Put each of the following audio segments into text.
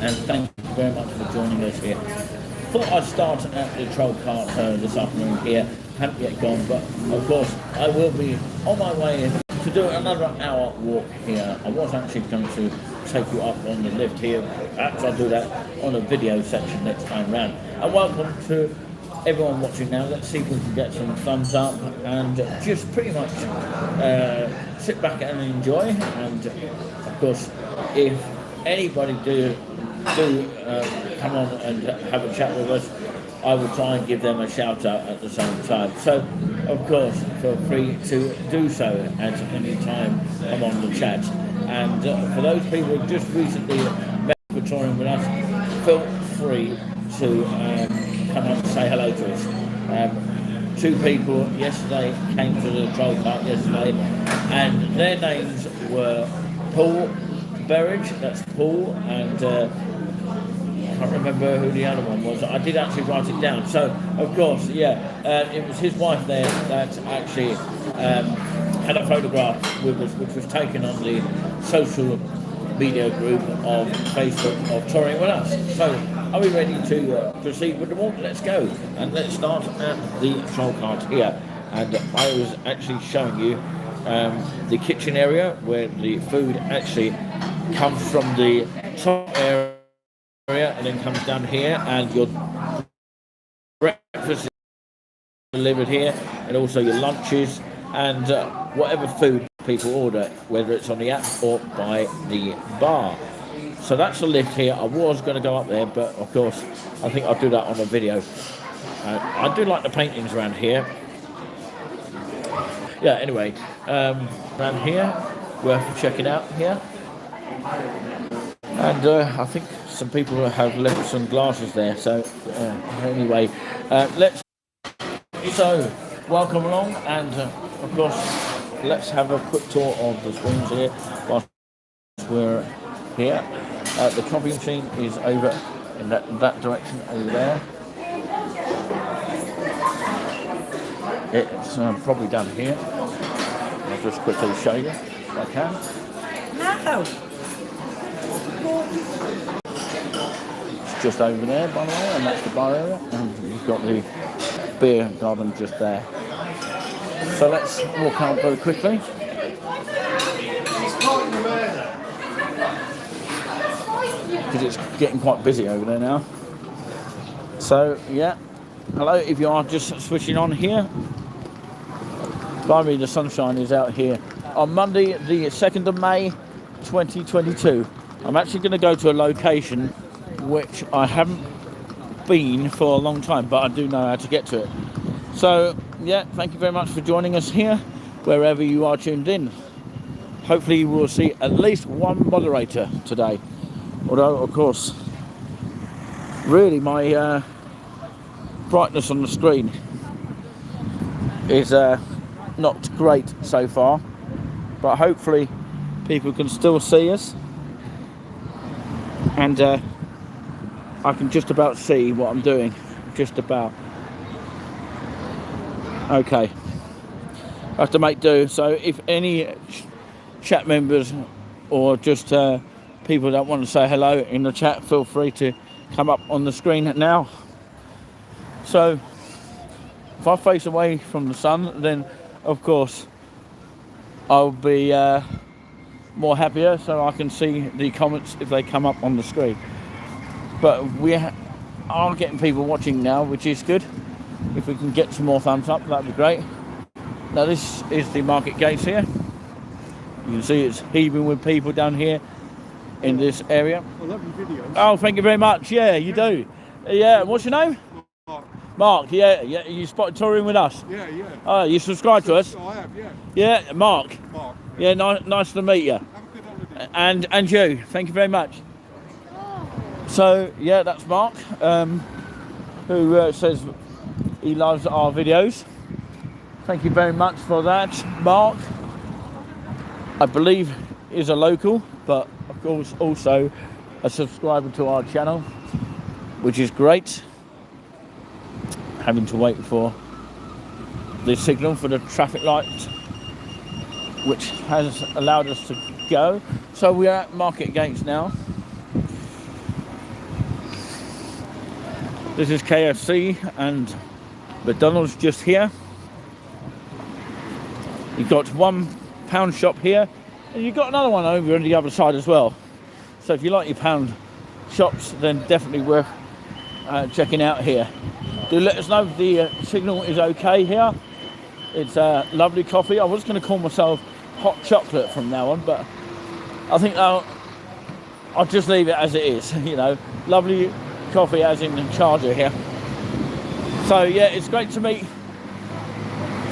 And thank you very much for joining us here. Thought I'd start at the troll cart this afternoon here. Haven't yet gone, but of course I will be on my way to do another hour walk here. I was actually going to take you up on the lift here. Perhaps I'll do that on a video section next time round. And welcome to everyone watching now. Let's see if we can get some thumbs up and just pretty much sit back and enjoy. And of course, if anybody do come on and have a chat with us, I will try and give them a shout out at the same time. So, of course, feel free to do so at any time I'm on the chat. And for those people who just recently met for touring with us, feel free to come on and say hello to us. Two people yesterday came to the troll cart yesterday, and their names were Paul Berridge, that's Paul, and I can't remember who the other one was. I did actually write it down. So, of course, it was his wife there that actually had a photograph with us, which was taken on the social media group of Facebook of Touring With Us. So, are we ready to proceed with the walk? Let's go. And let's start at the troll cart here. And I was actually showing you the kitchen area where the food actually comes from the top area and then comes down here, and your breakfast is delivered here, and also your lunches and whatever food people order, whether it's on the app or by the bar. So that's the lift here. I was going to go up there, but of course I think I'll do that on a video. I do like the paintings around here. Yeah, anyway, around here, worth checking out here. And I think some people have left some glasses there. So anyway, so welcome along, and of course, let's have a quick tour of the screens here whilst we're here. The coffee machine is over in that direction over there. It's probably down here. I'll just quickly show you if I can. No. It's just over there, by the way, and that's the bar area, and you've got the beer garden just there. So let's walk out very quickly. Because it's getting quite busy over there now. So, yeah. Hello, if you are just switching on here. Blimey, the sunshine is out here. On Monday, the 2nd of May, 2022. I'm actually going to go to a location which I haven't been for a long time, but I do know how to get to it. So, yeah, thank you very much for joining us here, wherever you are tuned in. Hopefully you will see at least one moderator today. Although, of course, really my brightness on the screen is not great so far, but hopefully people can still see us, and I can just about see what I'm doing, just about. Okay, I have to make do. So if any chat members or just people that want to say hello in the chat, feel free to come up on the screen now. So if I face away from the sun, then of course I'll be more happier, so I can see the comments if they come up on the screen. But we are getting people watching now, which is good. If we can get some more thumbs up, that'd be great. Now this is the market gates here. You can see it's heaving with people down here in this area. I love your videos. Oh, thank you very much. Yeah, you do. Yeah, what's your name? Mark. Mark, yeah, you spotted Touring With Us. Yeah. Oh, you subscribe to us? I have, yeah. Yeah, Mark. Mark. Yeah, nice to meet you. Have a good holiday. And you. Thank you very much. So, yeah, that's Mark, who says he loves our videos. Thank you very much for that, Mark. I believe is a local, but of course also a subscriber to our channel, which is great. Having to wait for the signal for the traffic light, which has allowed us to go. So we're at Market Gates now. This is KFC and McDonald's just here. You've got £1 shop here, and you've got another one over on the other side as well. So if you like your pound shops, then definitely worth checking out here. Do let us know if the signal is okay here. It's lovely coffee. I was going to call myself hot chocolate from now on, but I think I'll just leave it as it is. You know, lovely coffee as in the charger here. So yeah, it's great to meet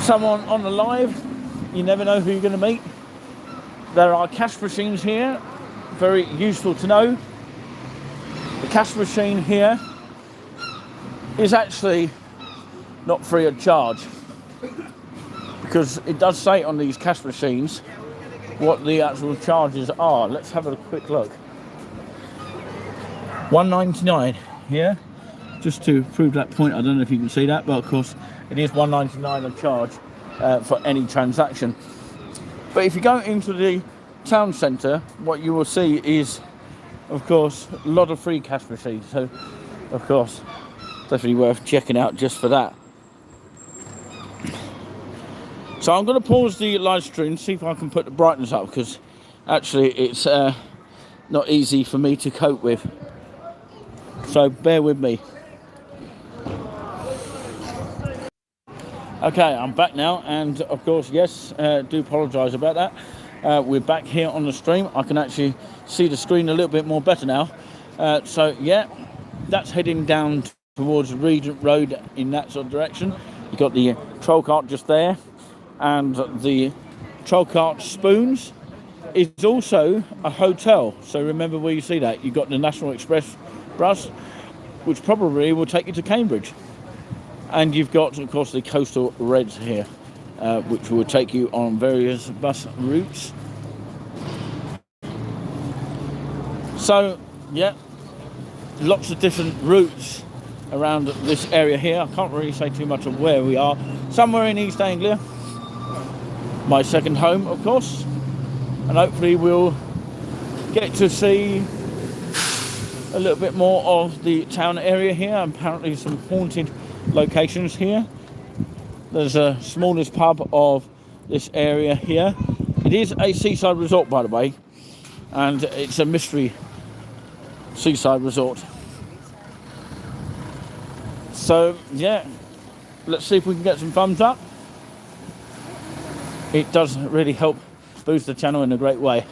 someone on the live. You never know who you're going to meet. There are cash machines here, very useful to know. The cash machine here is actually not free of charge, because it does say on these cash machines what the actual charges are. Let's have a quick look. £1.99 here, just to prove that point. I don't know if you can see that, but of course it is £1.99 a charge for any transaction. But if you go into the town centre, what you will see is, of course, a lot of free cash machines. So, of course, definitely worth checking out just for that. So I'm going to pause the live stream, see if I can put the brightness up, because actually it's not easy for me to cope with. So bear with me. Okay, I'm back now, and of course, yes, do apologise about that. We're back here on the stream. I can actually see the screen a little bit more better now. So yeah, that's heading down towards Regent Road in that sort of direction. You've got the troll cart just there, and the troll cart Spoons is also a hotel. So remember where you see that. You've got the National Express bus, which probably will take you to Cambridge. And you've got, of course, the Coastal Reds here, which will take you on various bus routes. So, yeah, lots of different routes around this area here. I can't really say too much of where we are. Somewhere in East Anglia, my second home, of course. And hopefully we'll get to see a little bit more of the town area here. Apparently some haunted locations here. There's a smallest pub of this area here. It is a seaside resort, by the way, and it's a mystery seaside resort. So yeah, let's see if we can get some thumbs up. It does really help boost the channel in a great way.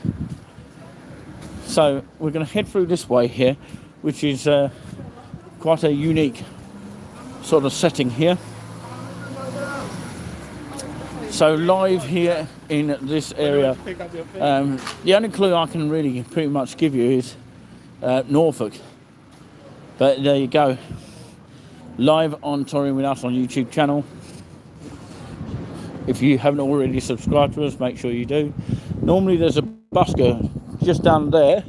So we're going to head through this way here, which is quite a unique sort of setting here. So live here in this area, the only clue I can really pretty much give you is Norfolk. But there you go, live on Touring With Us on YouTube channel. If you haven't already subscribed to us, make sure you do. Normally there's a busker just down there.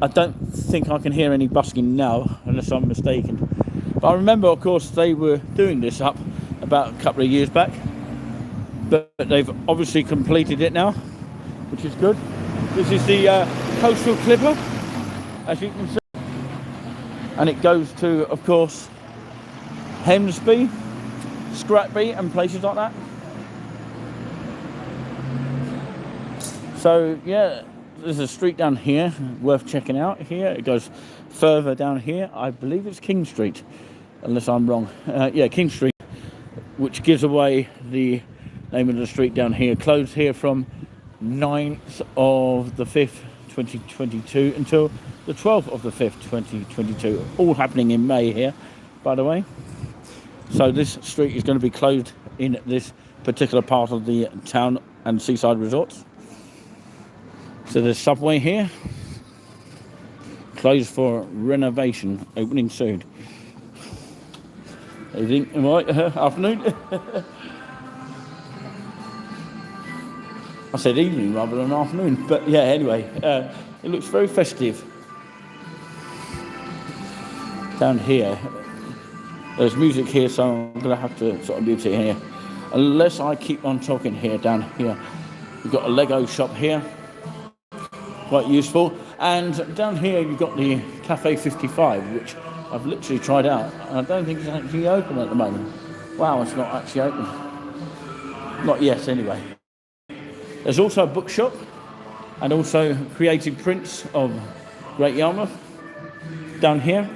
I don't think I can hear any busking now, unless I'm mistaken. But I remember, of course, they were doing this up about a couple of years back. But they've obviously completed it now, which is good. This is the Coastal Clipper, as you can see. And it goes to, of course, Hemsby, Scratby and places like that. So, yeah, there's a street down here worth checking out here. It goes further down here. I believe it's King Street, unless I'm wrong. Yeah, King Street, which gives away the name of the street down here. Closed here from 9th of the 5th, 2022 until the 12th of the 5th, 2022. All happening in May here, by the way. So this street is going to be closed in this particular part of the town and seaside resorts. So there's Subway here, closed for renovation, opening soon. Evening, right, afternoon. I said evening rather than afternoon, but yeah, anyway, it looks very festive. Down here, there's music here, so I'm going to have to sort of mute it here. Unless I keep on talking here, down here. We've got a Lego shop here. Quite useful. And down here you've got the Cafe 55, which I've literally tried out, and I don't think it's actually open at the moment. Wow, it's not actually open. Not yet, anyway. There's also a bookshop, and also creative prints of Great Yarmouth down here.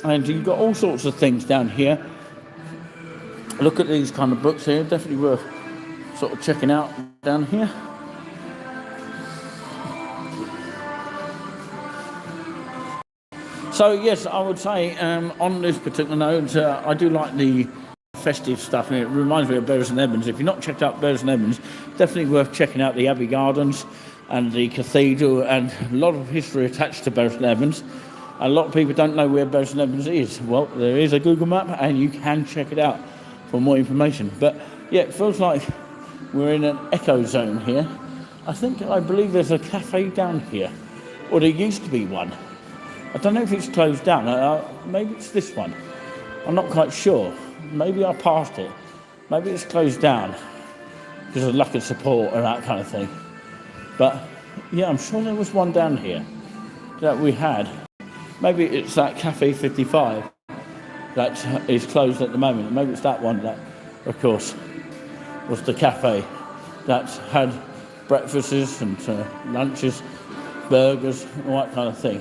And you've got all sorts of things down here. Look at these kind of books here, definitely worth sort of checking out down here. So yes, I would say on this particular note, I do like the festive stuff, and it reminds me of Bury St Edmunds. If you've not checked out Bury St Edmunds, definitely worth checking out the Abbey Gardens and the cathedral, and a lot of history attached to Bury St Edmunds. A lot of people don't know where Bury St Edmunds is. Well, there is a Google map, and you can check it out for more information. But yeah, it feels like we're in an echo zone here. I believe there's a cafe down here, or there used to be one. I don't know if it's closed down. Maybe it's this one. I'm not quite sure. Maybe I passed it. Maybe it's closed down because of lack of support or that kind of thing. But yeah, I'm sure there was one down here that we had. Maybe it's that Cafe 55 that is closed at the moment. Maybe it's that one that, of course, was the cafe that had breakfasts and lunches, burgers, all that kind of thing.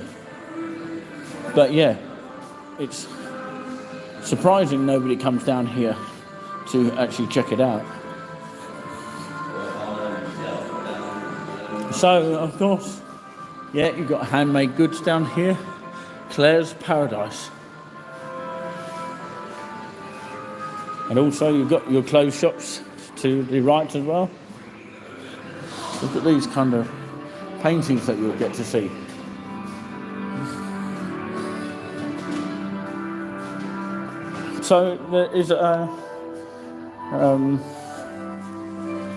But yeah, it's surprising nobody comes down here to actually check it out. So, of course, yeah, you've got handmade goods down here. Claire's Paradise. And also you've got your clothes shops to the right as well. Look at these kind of paintings that you'll get to see. So there is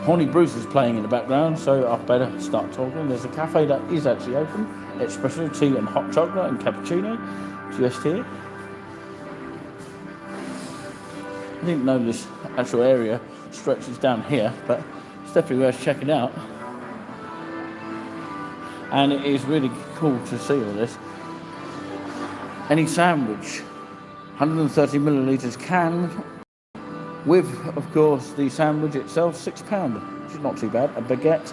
Horny Bruce is playing in the background, so I better start talking. There's a cafe that is actually open. Espresso, tea and hot chocolate and cappuccino just here. I didn't know this actual area stretches down here, but it's definitely worth checking out. And it is really cool to see all this. Any sandwich, 130 millilitres can, with, of course, the sandwich itself, £6, which is not too bad. A baguette,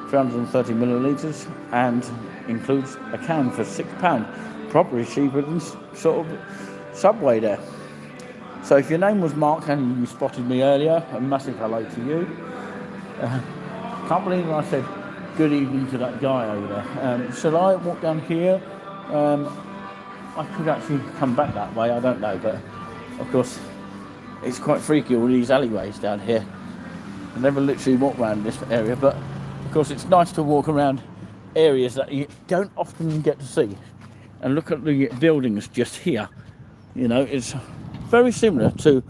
330 millilitres, and includes a can for £6. Probably cheaper than sort of Subway there. So if your name was Mark and you spotted me earlier, a massive hello to you. Can't believe I said good evening to that guy over there. Shall I walk down here? I could actually come back that way, I don't know, but of course it's quite freaky, all these alleyways down here. I never literally walk around this area, but of course it's nice to walk around areas that you don't often get to see. And look at the buildings just here. You know, it's very similar to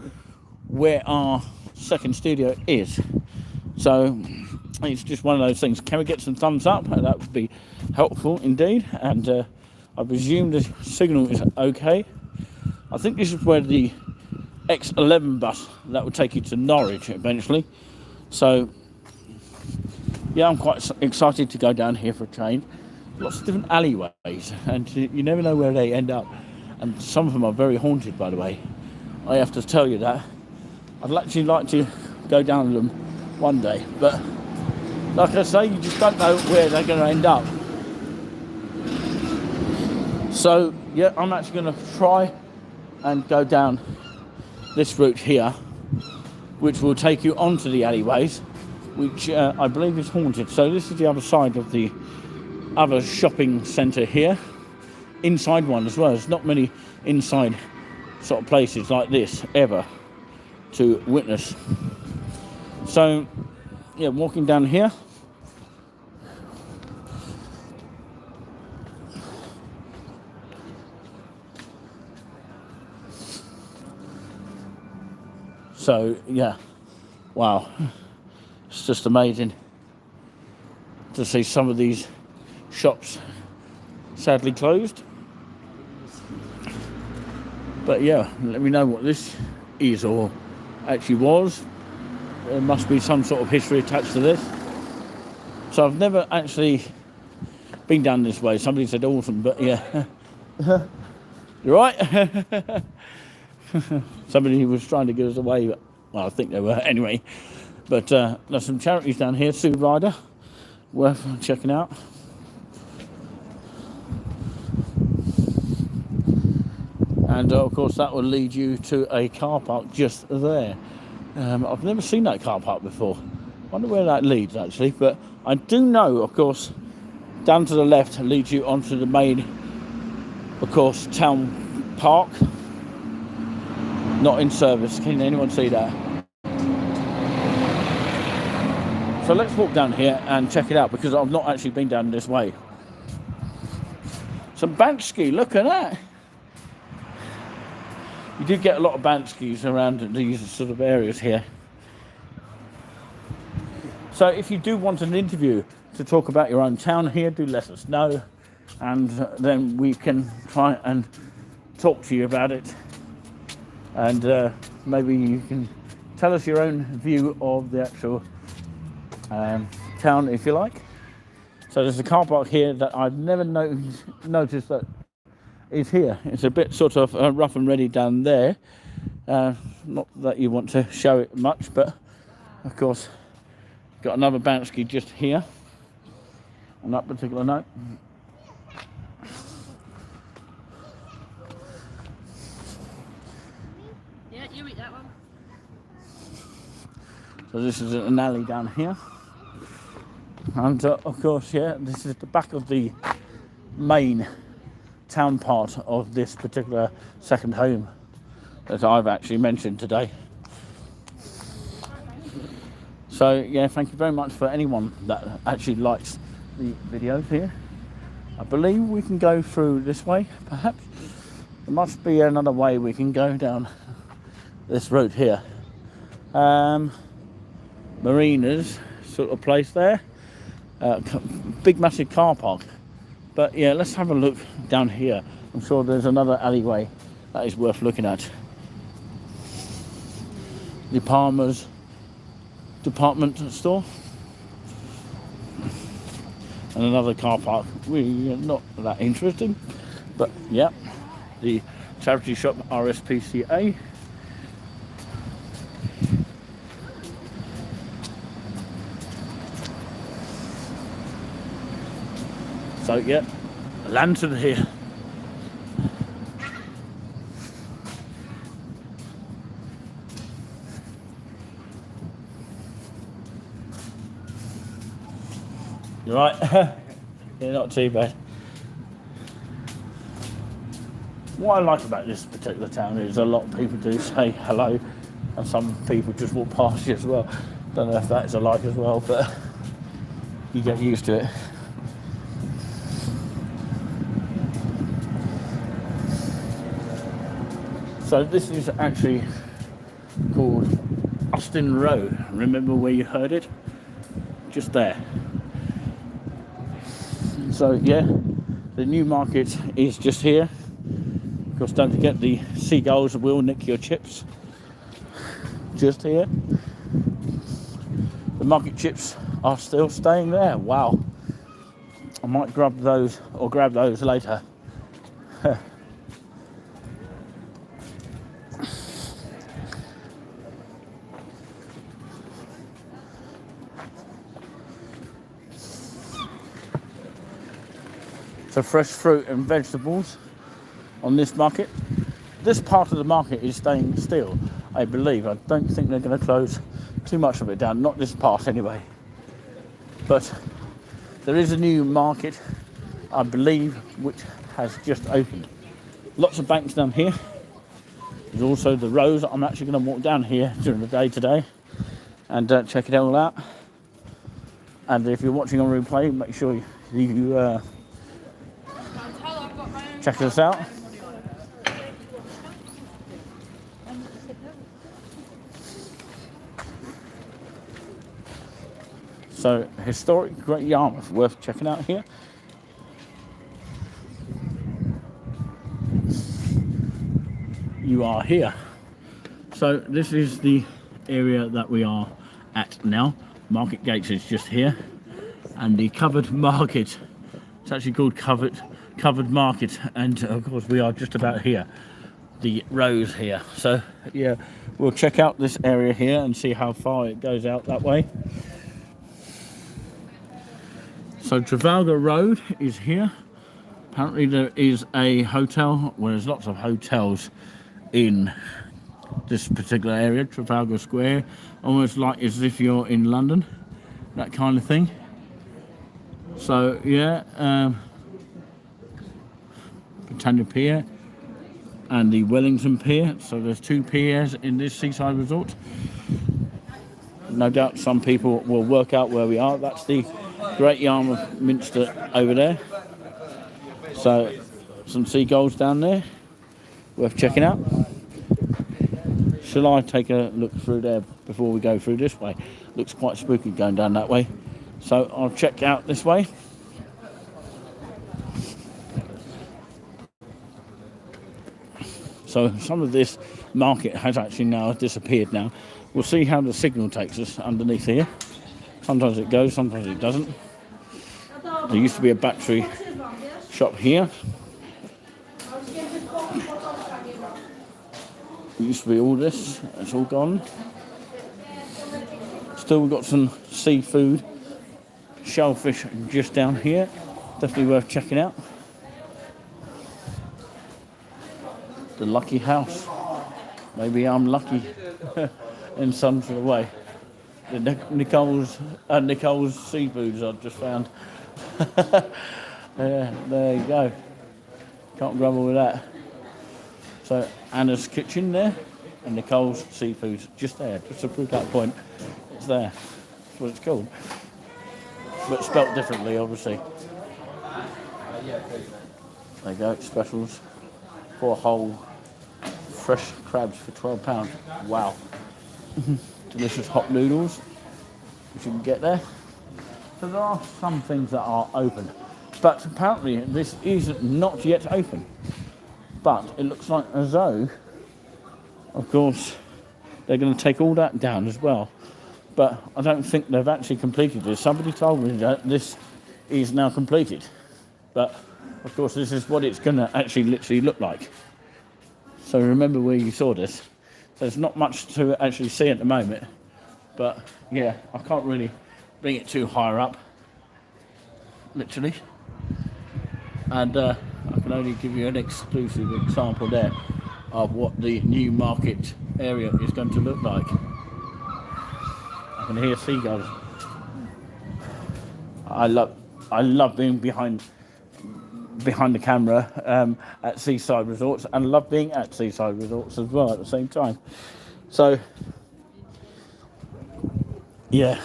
where our second studio is. So it's just one of those things. Can we get some thumbs up? That would be helpful indeed. And I presume the signal is okay. I think this is where the X11 bus that will take you to Norwich eventually. So yeah, I'm quite excited to go down here for a change. Lots of different alleyways, and you never know where they end up. And some of them are very haunted, by the way. I have to tell you that. I'd actually like to go down them one day, but like I say, you just don't know where they're going to end up. So yeah, I'm actually going to try and go down this route here, which will take you onto the alleyways, which I believe is haunted. So this is the other side of the other shopping centre here, inside one as well. There's not many inside sort of places like this ever to witness. So yeah, walking down here, so yeah, wow, it's just amazing to see some of these shops sadly closed. But yeah, let me know what this is or actually was. There must be some sort of history attached to this. So I've never actually been down this way. Somebody said awesome, but yeah, You right? Somebody was trying to get us away, but, well, I think they were anyway. But there's some charities down here, Sue Rider, worth checking out. And of course that will lead you to a car park just there. I've never seen that car park before. I wonder where that leads actually, but I do know, of course, down to the left leads you onto the main, of course, town park. Not in service. Can anyone see that? So let's walk down here and check it out, because I've not actually been down this way. Some Banksy, look at that. You do get a lot of Banskys around these sort of areas here. So if you do want an interview to talk about your own town here, do let us know, and then we can try and talk to you about it, and maybe you can tell us your own view of the actual town, if you like. So there's a car park here that I've never noticed that is here. It's a bit sort of rough and ready down there. Not that you want to show it much, but of course got another Banksy just here on that particular note. Yeah, you eat that one. So this is an alley down here, and of course, yeah, this is the back of the main town part of this particular second home that I've actually mentioned today. So yeah, thank you very much for anyone that actually likes the videos here. I believe we can go through this way, perhaps. There must be another way we can go down this road here. Marinas sort of place there. Big massive car park. But yeah, let's have a look down here. I'm sure there's another alleyway that is worth looking at. The Palmer's department store. And another car park. Really not that interesting. But yeah, the charity shop RSPCA. So yeah, a lantern here. You're right. Yeah, not too bad. What I like about this particular town is a lot of people do say hello, and some people just walk past you as well. Don't know if that's a like as well, but you get used to it. So this is actually called Austin Road. Remember where you heard it? Just there. So yeah, the new market is just here. Of course, don't forget the seagulls will nick your chips. Just here. The market chips are still staying there. Wow. I might grab those later. So fresh fruit and vegetables on this market. This part of the market is staying still, I believe. I don't think they're going to close too much of it down, not this part anyway. But there is a new market, I believe, which has just opened. Lots of banks down here. There's also the road. I'm actually going to walk down here during the day today and check it all out. And if you're watching on replay, make sure you check us out. So, historic Great Yarmouth, worth checking out here. You are here. So, this is the area that we are at now. Market Gates is just here. And the covered market, it's actually called covered covered market, and of course we are just about here, the road here. So yeah, we'll check out this area here and see how far it goes out that way. So Trafalgar Road is here. Apparently there is a hotel. Well, there's lots of hotels in this particular area, Trafalgar Square, almost like as if you're in London, that kind of thing. So yeah, Britannia Pier and the Wellington Pier. So there's 2 piers in this seaside resort. No doubt some people will work out where we are. That's the Great Yarmouth Minster over there. So some seagulls down there, worth checking out. Shall I take a look through there before we go through this way? Looks quite spooky going down that way. So I'll check out this way. So some of this market has actually now disappeared now. We'll see how the signal takes us underneath here. Sometimes it goes, sometimes it doesn't. There used to be a battery shop here. It used to be all this, it's all gone. Still we've got some seafood, shellfish just down here. Definitely worth checking out. The Lucky House. Maybe I'm lucky in some sort of way. The Nicole's Seafoods I've just found. Yeah, there you go. Can't grumble with that. So Anna's Kitchen there and Nicole's Seafoods just there, just to prove that point. It's there. That's what it's called. But spelt differently, obviously. There you go, specials. 4 whole fresh crabs for £12. Wow. Delicious hot noodles, which you can get there. So there are some things that are open. But apparently this is not yet open. But it looks like as though, of course, they're going to take all that down as well. But I don't think they've actually completed this. Somebody told me that this is now completed. But, of course, this is what it's going to actually literally look like. So remember where you saw this. So there's not much to actually see at the moment. But, yeah, I can't really bring it too higher up. Literally. And I can only give you an exclusive example there of what the new market area is going to look like. I can hear seagulls. I love being behind the camera at seaside resorts, and love being at seaside resorts as well at the same time. So yeah,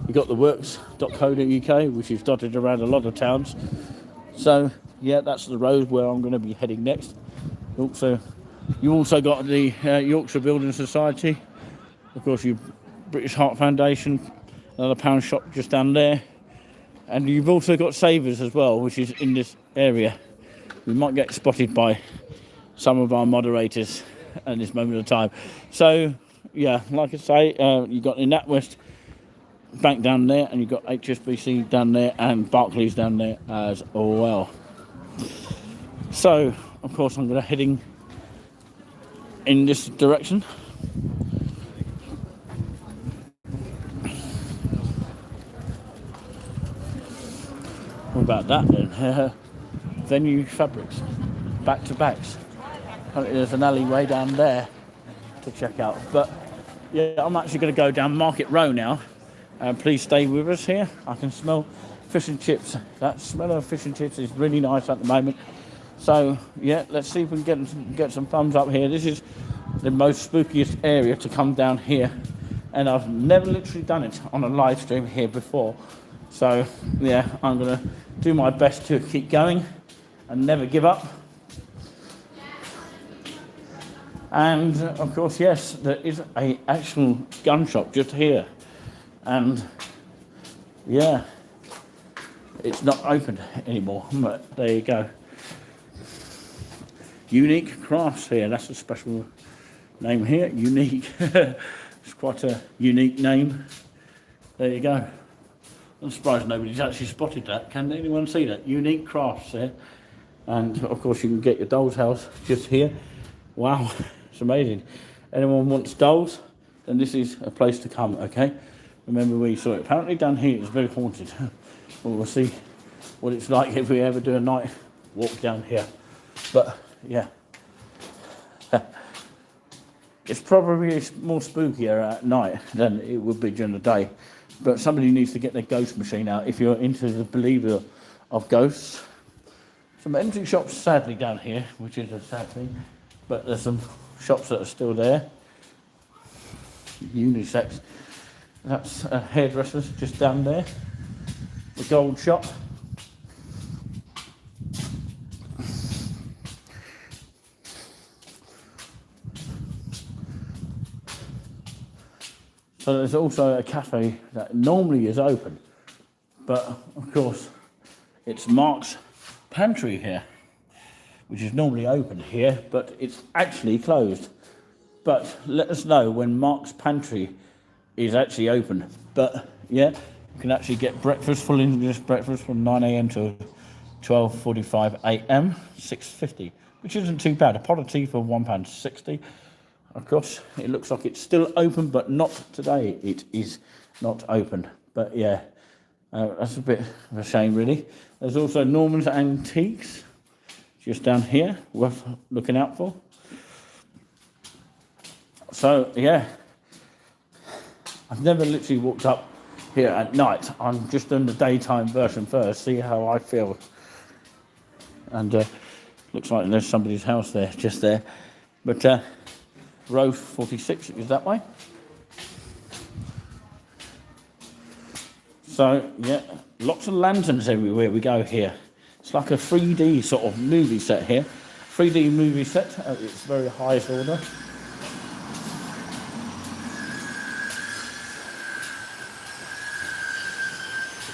you got the works.co.uk, which is dotted around a lot of towns. So yeah, that's the road where I'm going to be heading next. You also got the Yorkshire Building Society, of course, your British Heart Foundation, another pound shop just down there, and you've also got Savers as well, which is in this area. We might get spotted by some of our moderators at this moment of time. So yeah, like I say, you've got the NatWest Bank down there, and you've got HSBC down there, and Barclays down there as well. So of course I'm going to heading in this direction. What about that then? Venue fabrics, back to backs. There's an alleyway down there to check out. But yeah, I'm actually going to go down Market Row now. Please stay with us here. I can smell fish and chips. That smell of fish and chips is really nice at the moment. So yeah, let's see if we can get some thumbs up here. This is the most spookiest area to come down here, and I've never literally done it on a live stream here before. So yeah, I'm going to do my best to keep going and never give up. And of course, yes, there is a actual gun shop just here, and yeah, it's not open anymore, but there you go. Unique Crafts here, that's a special name here, Unique. It's quite a unique name. There you go. I'm surprised nobody's actually spotted that. Can anyone see that? Unique crafts there. And of course you can get your doll's house just here. Wow, it's amazing. Anyone wants dolls, then this is a place to come, okay? Remember we saw it. Apparently down here it's very haunted. Well, we'll see what it's like if we ever do a night walk down here. But yeah. It's probably more spookier at night than it would be during the day. But somebody needs to get their ghost machine out if you're into the believer of ghosts. Some empty shops sadly down here, which is a sad thing. But there's some shops that are still there. Unisex. That's a hairdresser's just down there. The gold shop. So there's also a cafe that normally is open, but of course it's Mark's Pantry here, which is normally open here, but it's actually closed. But let us know when Mark's Pantry is actually open. But yeah, you can actually get breakfast, full English breakfast from 9 a.m. to 12:45 a.m. 6.50, which isn't too bad. A pot of tea for £1.60. Of course, it looks like it's still open, but not today. It is not open. But yeah, that's a bit of a shame, really. There's also Norman's Antiques, just down here, worth looking out for. So yeah, I've never literally walked up here at night. I'm just doing the daytime version first, see how I feel. And looks like there's somebody's house there, just there. But row 46 is that way. So yeah, lots of lanterns everywhere we go here. It's like a 3D sort of movie set here. 3D movie set at its very highest order.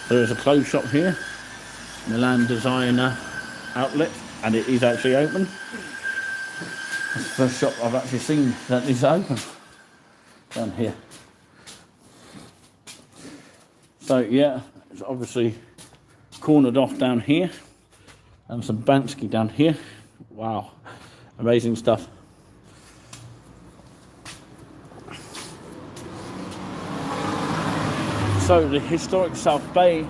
There is a clothes shop here, Milan Designer Outlet, and it is actually open. That's the first shop I've actually seen that is open down here. So yeah, it's obviously cornered off down here, and some Bansky down here. Wow, amazing stuff. So the historic South Quay,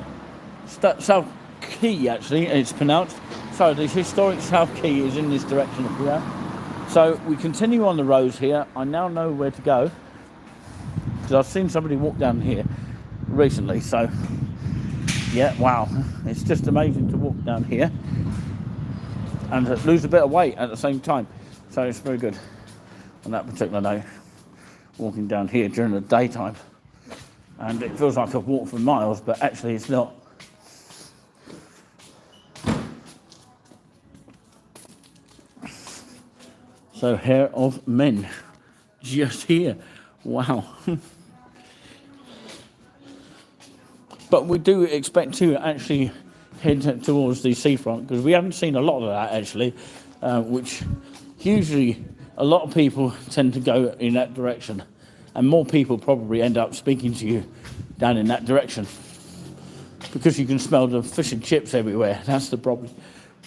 actually, it's pronounced. So the historic South Quay is in this direction of here. So we continue on the roads here. I now know where to go, because I've seen somebody walk down here recently. So yeah, wow, it's just amazing to walk down here and lose a bit of weight at the same time. So it's very good on that particular day, walking down here during the daytime. And it feels like I've walked for miles, but actually it's not. So hair of men, just here. Wow. But we do expect to actually head towards the seafront, because we haven't seen a lot of that actually, which usually a lot of people tend to go in that direction. And more people probably end up speaking to you down in that direction, because you can smell the fish and chips everywhere. That's the problem,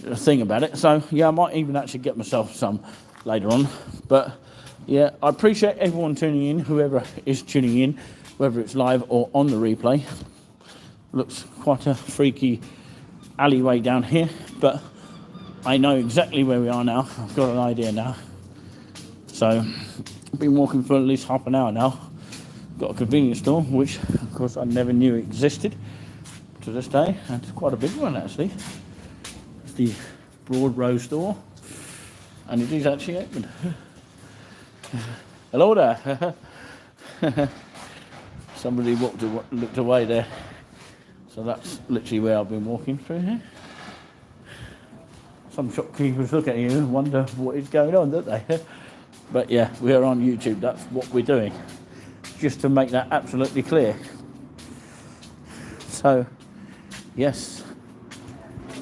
the thing about it. So yeah, I might even actually get myself some later on. But yeah, I appreciate everyone tuning in, whoever is tuning in, whether it's live or on the replay. Looks quite a freaky alleyway down here, but I know exactly where we are now. I've got an idea now. So I've been walking for at least half an hour now. Got a convenience store, which of course I never knew existed to this day, and it's quite a big one actually. It's the Broad Row store, and it is actually open. Hello there. Somebody looked away there. So that's literally where I've been walking through here. Some shopkeepers look at you and wonder what is going on, don't they? But yeah, we are on YouTube. That's what we're doing, just to make that absolutely clear. So yes,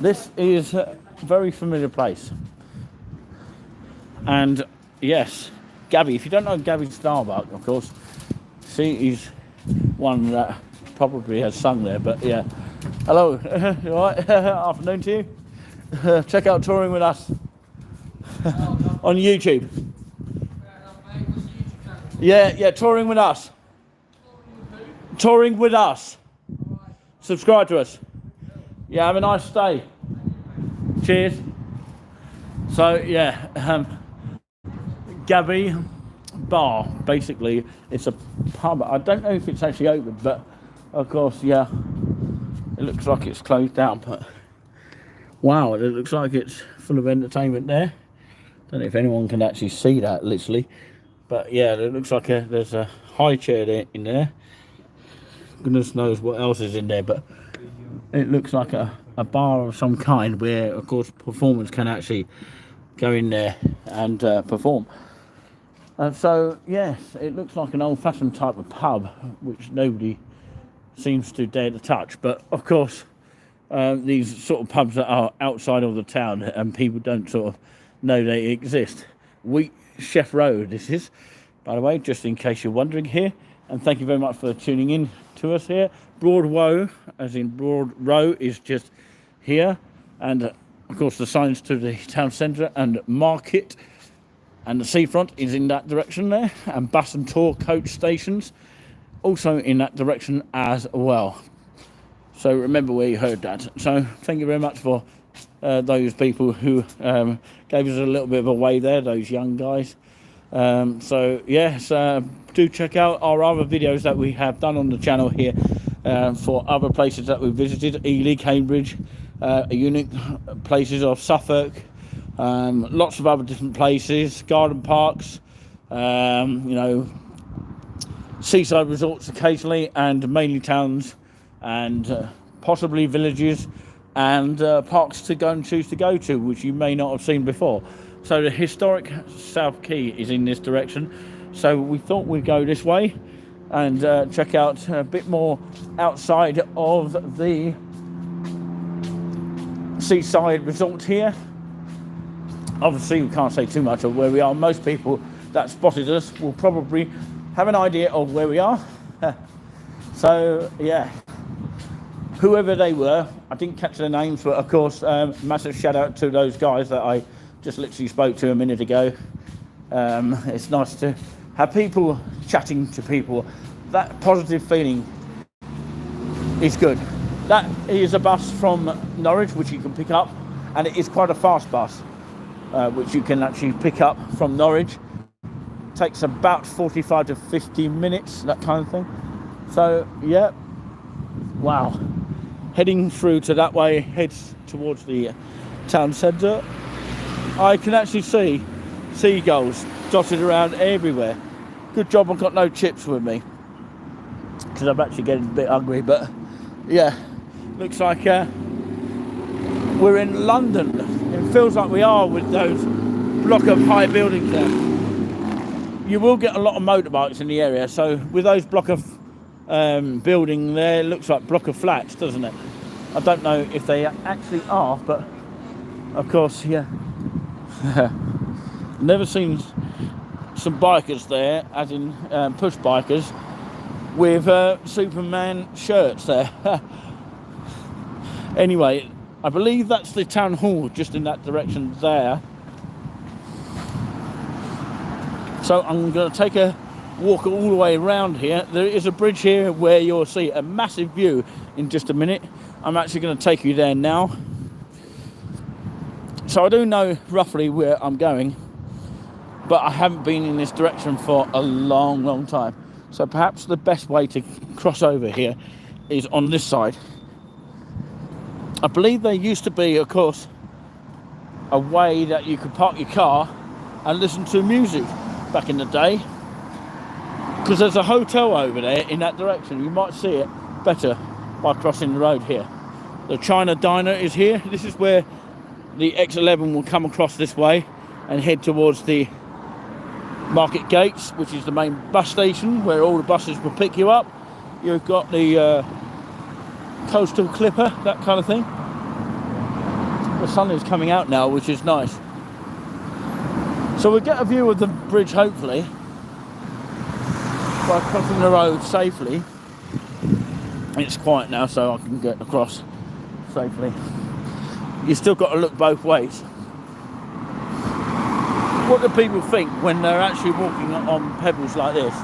this is a very familiar place. And yes, Gabby, if you don't know Gabby Starbuck, of course, she is one that probably has sung there, but yeah. Hello, you all right? Afternoon to you. Check out Touring With Us on YouTube. Yeah, Touring With Us. Touring With Us. Subscribe to us. Yeah, have a nice day. Cheers. So yeah, Gabby Bar, basically it's a pub. I don't know if it's actually open, but of course, yeah, it looks like it's closed down, but wow, it looks like it's full of entertainment there. Don't know if anyone can actually see that literally, but yeah, it looks like there's a high chair there in there. Goodness knows what else is in there, but it looks like a bar of some kind where of course performers can actually go in there and perform. So yes, it looks like an old-fashioned type of pub which nobody seems to dare to touch, but of course these sort of pubs that are outside of the town and people don't sort of know they exist. Wheat Chef Road this is, by the way, just in case you're wondering here, and thank you very much for tuning in to us here. Broad Row, as in Broad Row, is just here, and of course the signs to the town centre and market and the seafront is in that direction there, and bus and tour coach stations also in that direction as well. So remember where you heard that. So thank you very much for those people who gave us a little bit of a way there, those young guys. So yes, do check out our other videos that we have done on the channel here for other places that we visited: Ely, Cambridge, unique places of Suffolk, lots of other different places, garden parks, you know, seaside resorts occasionally, and mainly towns, and possibly villages, and parks to go and choose to go to, which you may not have seen before. So the historic South Quay is in this direction, so we thought we'd go this way and check out a bit more outside of the seaside resort here. Obviously we can't say too much of where we are. Most people that spotted us will probably have an idea of where we are. So yeah, whoever they were, I didn't catch their names, but of course massive shout out to those guys that I just literally spoke to a minute ago. It's nice to have people chatting to people. That positive feeling is good. That is a bus from Norwich which you can pick up, and it is quite a fast bus which you can actually pick up from Norwich. Takes about 45 to 50 minutes, that kind of thing. So yeah, wow. Heading through to that way, heads towards the town centre. I can actually see seagulls dotted around everywhere. Good job I've got no chips with me, because I'm actually getting a bit hungry. But yeah, looks like we're in London. It feels like we are with those block of high buildings there. You will get a lot of motorbikes in the area, so with those block of building there, it looks like block of flats, doesn't it? I don't know if they actually are, but of course, yeah. Never seen some bikers there, as in push bikers, with Superman shirts there. Anyway, I believe that's the town hall just in that direction there. So I'm going to take a walk all the way around here. There is a bridge here where you'll see a massive view in just a minute. I'm actually going to take you there now. So I do know roughly where I'm going, but I haven't been in this direction for a long time. So perhaps the best way to cross over here is on this side. I believe there used to be, of course, a way that you could park your car and listen to music back in the day, because there's a hotel over there in that direction. You might see it better by crossing the road here. The China Diner is here. This is where the X11 will come across this way and head towards the Market Gates, which is the main bus station where all the buses will pick you up. You've got the Coastal Clipper, that kind of thing. The sun is coming out now, which is nice. So we'll get a view of the bridge, hopefully, by crossing the road safely. It's quiet now, so I can get across safely. You still got to look both ways. What do people think when they're actually walking on pebbles like this?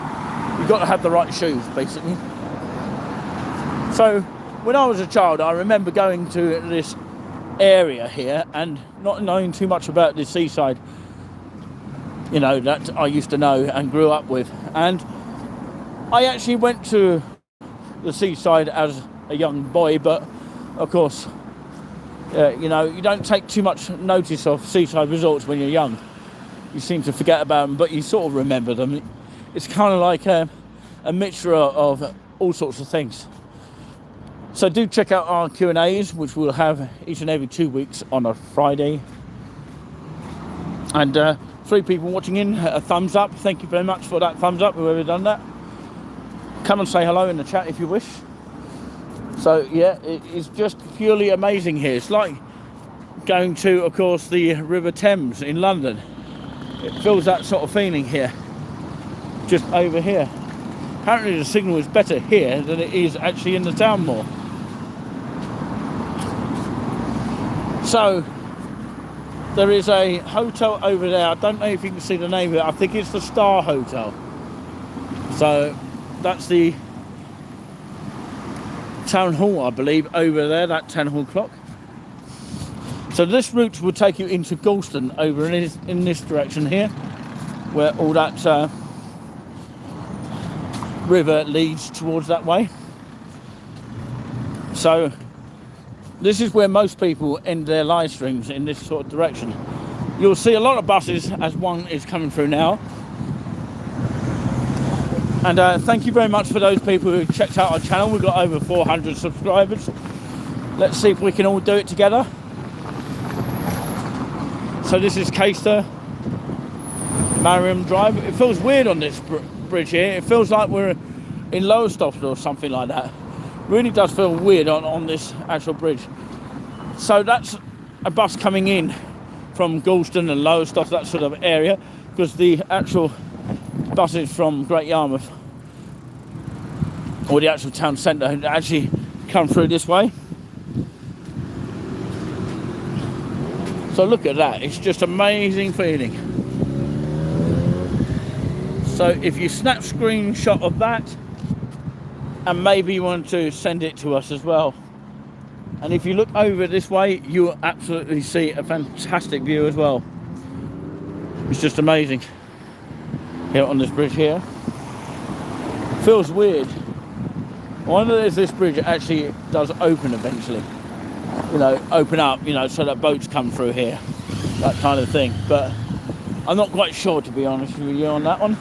You've got to have the right shoes, basically. So, when I was a child, I remember going to this area here and not knowing too much about the seaside, you know, that I used to know and grew up with. And I actually went to the seaside as a young boy, but of course, you know, you don't take too much notice of seaside resorts when you're young. You seem to forget about them, but you sort of remember them. It's kind of like a mixture of all sorts of things. So do check out our Q&As, which we'll have each and every 2 weeks on a Friday. And 3 people watching in, a thumbs up. Thank you very much for that thumbs up, whoever done that. Come and say hello in the chat if you wish. So yeah, it's just purely amazing here. It's like going to, of course, the River Thames in London. It feels that sort of feeling here, just over here. Apparently the signal is better here than it is actually in the town more. So there is a hotel over there. I don't know if you can see the name of it. I think it's the Star Hotel. So that's the town hall, I believe, over there, that 10 hall clock. So this route will take you into Galston over in this direction here, where all that river leads towards that way. So this is where most people end their live streams, in this sort of direction. You'll see a lot of buses, as one is coming through now. And thank you very much for those people who checked out our channel. We've got over 400 subscribers. Let's see if we can all do it together. So this is Caister, Mariam Drive. It feels weird on this bridge here. It feels like we're in Lowestoft or something like that. Really does feel weird on this actual bridge. So that's a bus coming in from Galston and Lowestoft, that sort of area, because the actual buses from Great Yarmouth, or the actual town centre, actually come through this way. So look at that, it's just amazing feeling. So if you snap screenshot of that, and maybe you want to send it to us as well. And if you look over this way, you will absolutely see a fantastic view as well. It's just amazing here on this bridge here. Feels weird. I wonder if this bridge actually does open eventually. You know, open up, you know, so that boats come through here, that kind of thing. But I'm not quite sure, to be honest with you, on that one.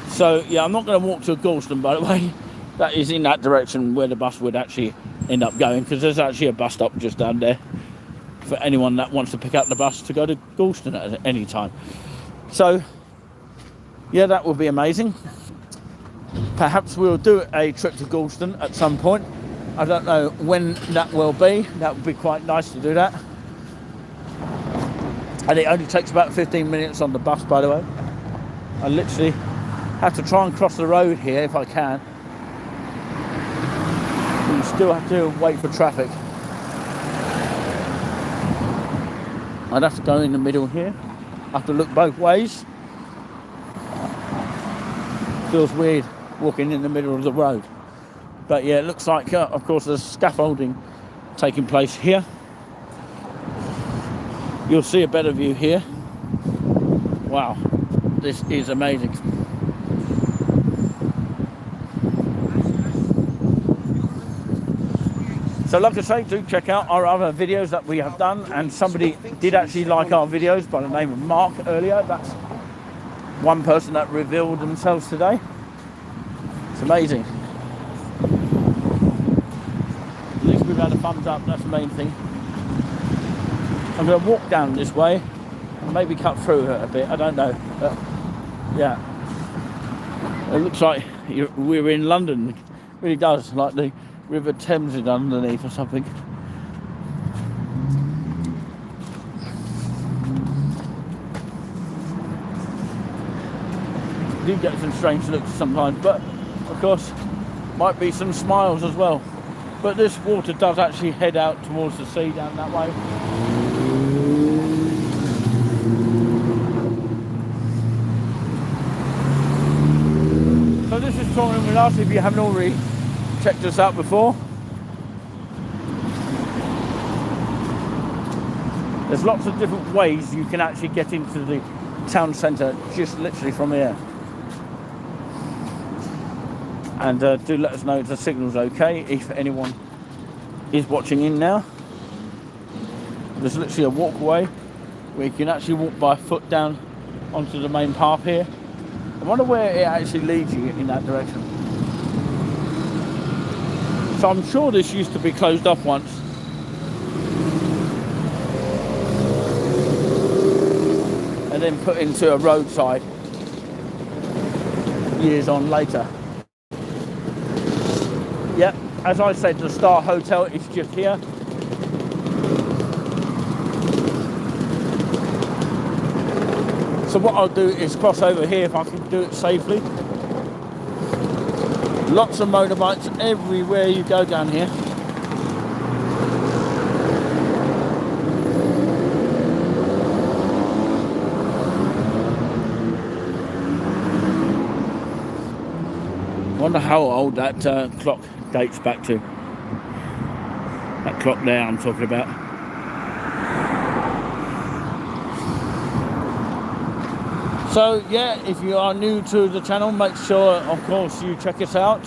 So yeah, I'm not going to walk to Galston, by the way. That is in that direction where the bus would actually end up going, because there's actually a bus stop just down there for anyone that wants to pick up the bus to go to Galston at any time. So yeah, that would be amazing. Perhaps we'll do a trip to Galston at some point. I don't know when that will be. That would be quite nice to do that. And it only takes about 15 minutes on the bus, by the way. I literally have to try and cross the road here if I can. You still have to wait for traffic. I'd have to go in the middle here. I have to look both ways. Feels weird walking in the middle of the road. But yeah, it looks like, of course, there's scaffolding taking place here. You'll see a better view here. Wow, this is amazing. So like I say, do check out our other videos that we have done, and somebody did actually like our videos by the name of Mark earlier. That's one person that revealed themselves today. It's amazing. At least we've had a thumbs up, that's the main thing. I'm going to walk down this way and maybe cut through it a bit, I don't know. But yeah, it looks like we're in London. It really does, like the River Thames is underneath or something. You do get some strange looks sometimes, but of course might be some smiles as well. But this water does actually head out towards the sea down that way. So this is touring with us if you haven't already checked us out before. There's lots of different ways you can actually get into the town centre just literally from here. And do let us know if the signal's okay, if anyone is watching in now. There's literally a walkway where you can actually walk by foot down onto the main path here. I wonder where it actually leads you in that direction. So I'm sure this used to be closed off once. And then put into a roadside years on later. Yep, as I said, the Star Hotel is just here. So what I'll do is cross over here if I can do it safely. Lots of motorbikes everywhere you go down here. Wonder how old that clock dates back to. That clock there I'm talking about. So yeah, if you are new to the channel, make sure of course you check us out.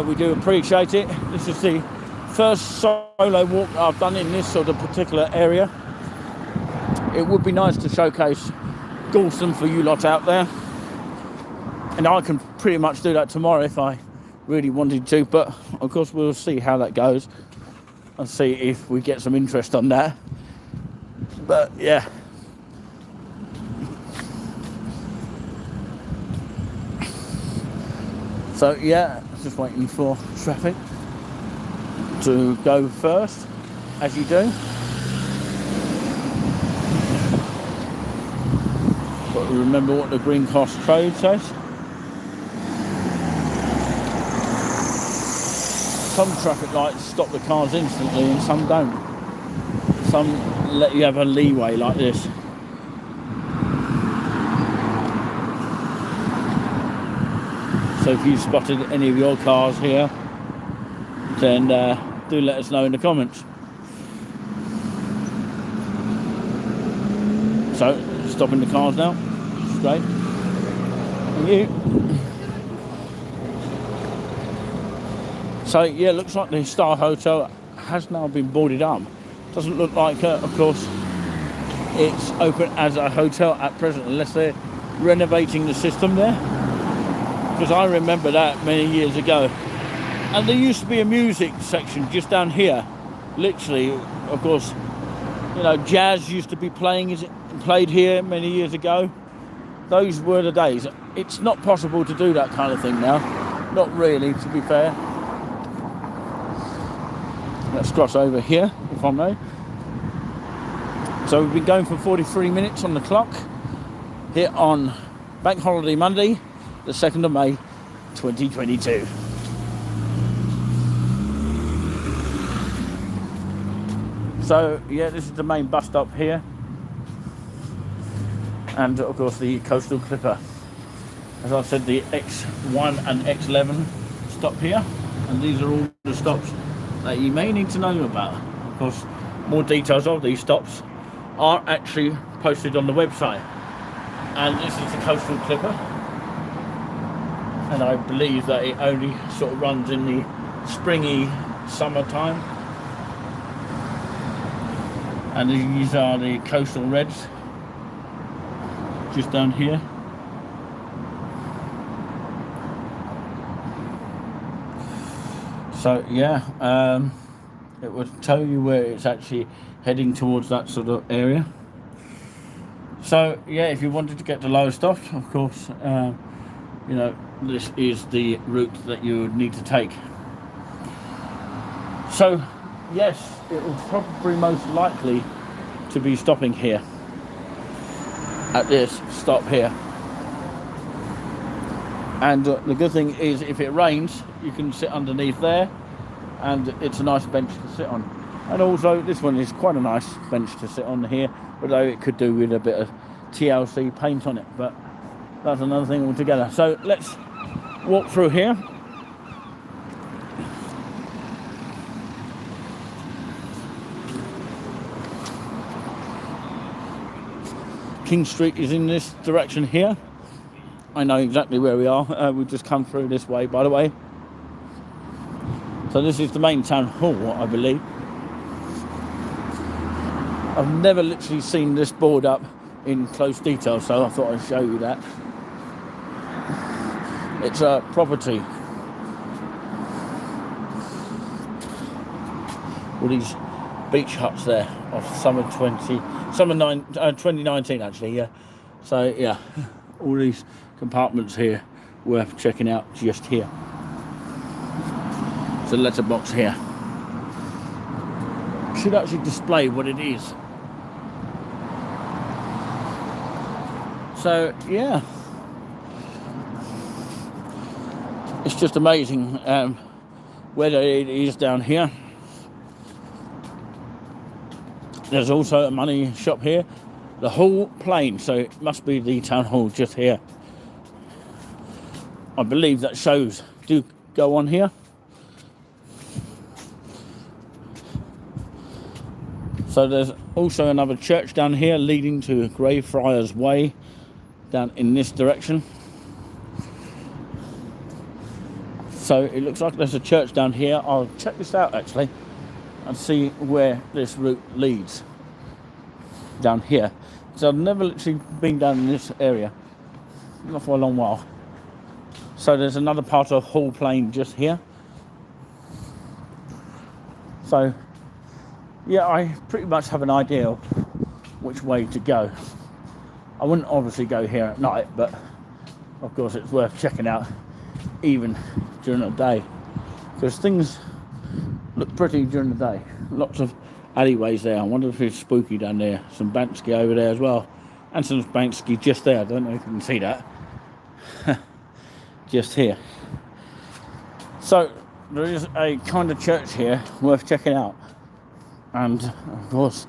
We do appreciate it. This is the first solo walk I've done in this sort of particular area. It would be nice to showcase Galston for you lot out there. And I can pretty much do that tomorrow if I really wanted to, but of course we'll see how that goes and see if we get some interest on that. But yeah. So yeah, just waiting for traffic to go first, as you do. But remember what the Green Cross Trade says. Some traffic lights stop the cars instantly and some don't. Some let you have a leeway like this. So if you spotted any of your cars here, then do let us know in the comments. So, stopping the cars now, straight. Thank you. So yeah, looks like the Star Hotel has now been boarded up. Doesn't look like, of course, it's open as a hotel at present, unless they're renovating the system there. Because I remember that many years ago. And there used to be a music section just down here. Literally, of course, you know, jazz used to be played here many years ago. Those were the days. It's not possible to do that kind of thing now. Not really, to be fair. Let's cross over here, if I may. So we've been going for 43 minutes on the clock here on Bank Holiday Monday, the 2nd of May, 2022. So yeah, this is the main bus stop here. And of course the Coastal Clipper. As I said, the X1 and X11 stop here. And these are all the stops that you may need to know about. Of course, more details of these stops are actually posted on the website. And this is the Coastal Clipper. And I believe that it only sort of runs in the springy summertime. And these are the Coastal Reds, just down here. So yeah, it would tell you where it's actually heading towards, that sort of area. So yeah, if you wanted to get to Lowestoft, of course, you know, this is the route that you would need to take. So yes, it will probably most likely to be stopping here at this stop here. And the good thing is, if it rains, you can sit underneath there, and it's a nice bench to sit on. And also this one is quite a nice bench to sit on here, although it could do with a bit of TLC paint on it, but that's another thing altogether. So let's walk through here. King Street is in this direction here. I know exactly where we are. We've just come through this way, by the way. So this is the main town hall, I believe. I've never literally seen this board up in close detail, so I thought I'd show you that. It's a property. All these beach huts there of summer 2019 actually, yeah. So yeah, all these compartments here worth checking out just here. It's a letterbox here. Should actually display what it is. So yeah, it's just amazing where it is down here. There's also a money shop here. The Hall Plain, so it must be the town hall just here. I believe that shows do go on here. So there's also another church down here leading to Greyfriars Way down in this direction. So it looks like there's a church down here. I'll check this out actually and see where this route leads down here. So I've never literally been down in this area, not for a long while. So there's another part of Hall Plain just here. So yeah, I pretty much have an idea of which way to go. I wouldn't obviously go here at night, but of course it's worth checking out even during the day, because things look pretty during the day. Lots of alleyways there. I wonder if it's spooky down there. Some Bansky over there as well, and some Bansky just there. I don't know if you can see that. Just here. So there is a kind of church here worth checking out, and of course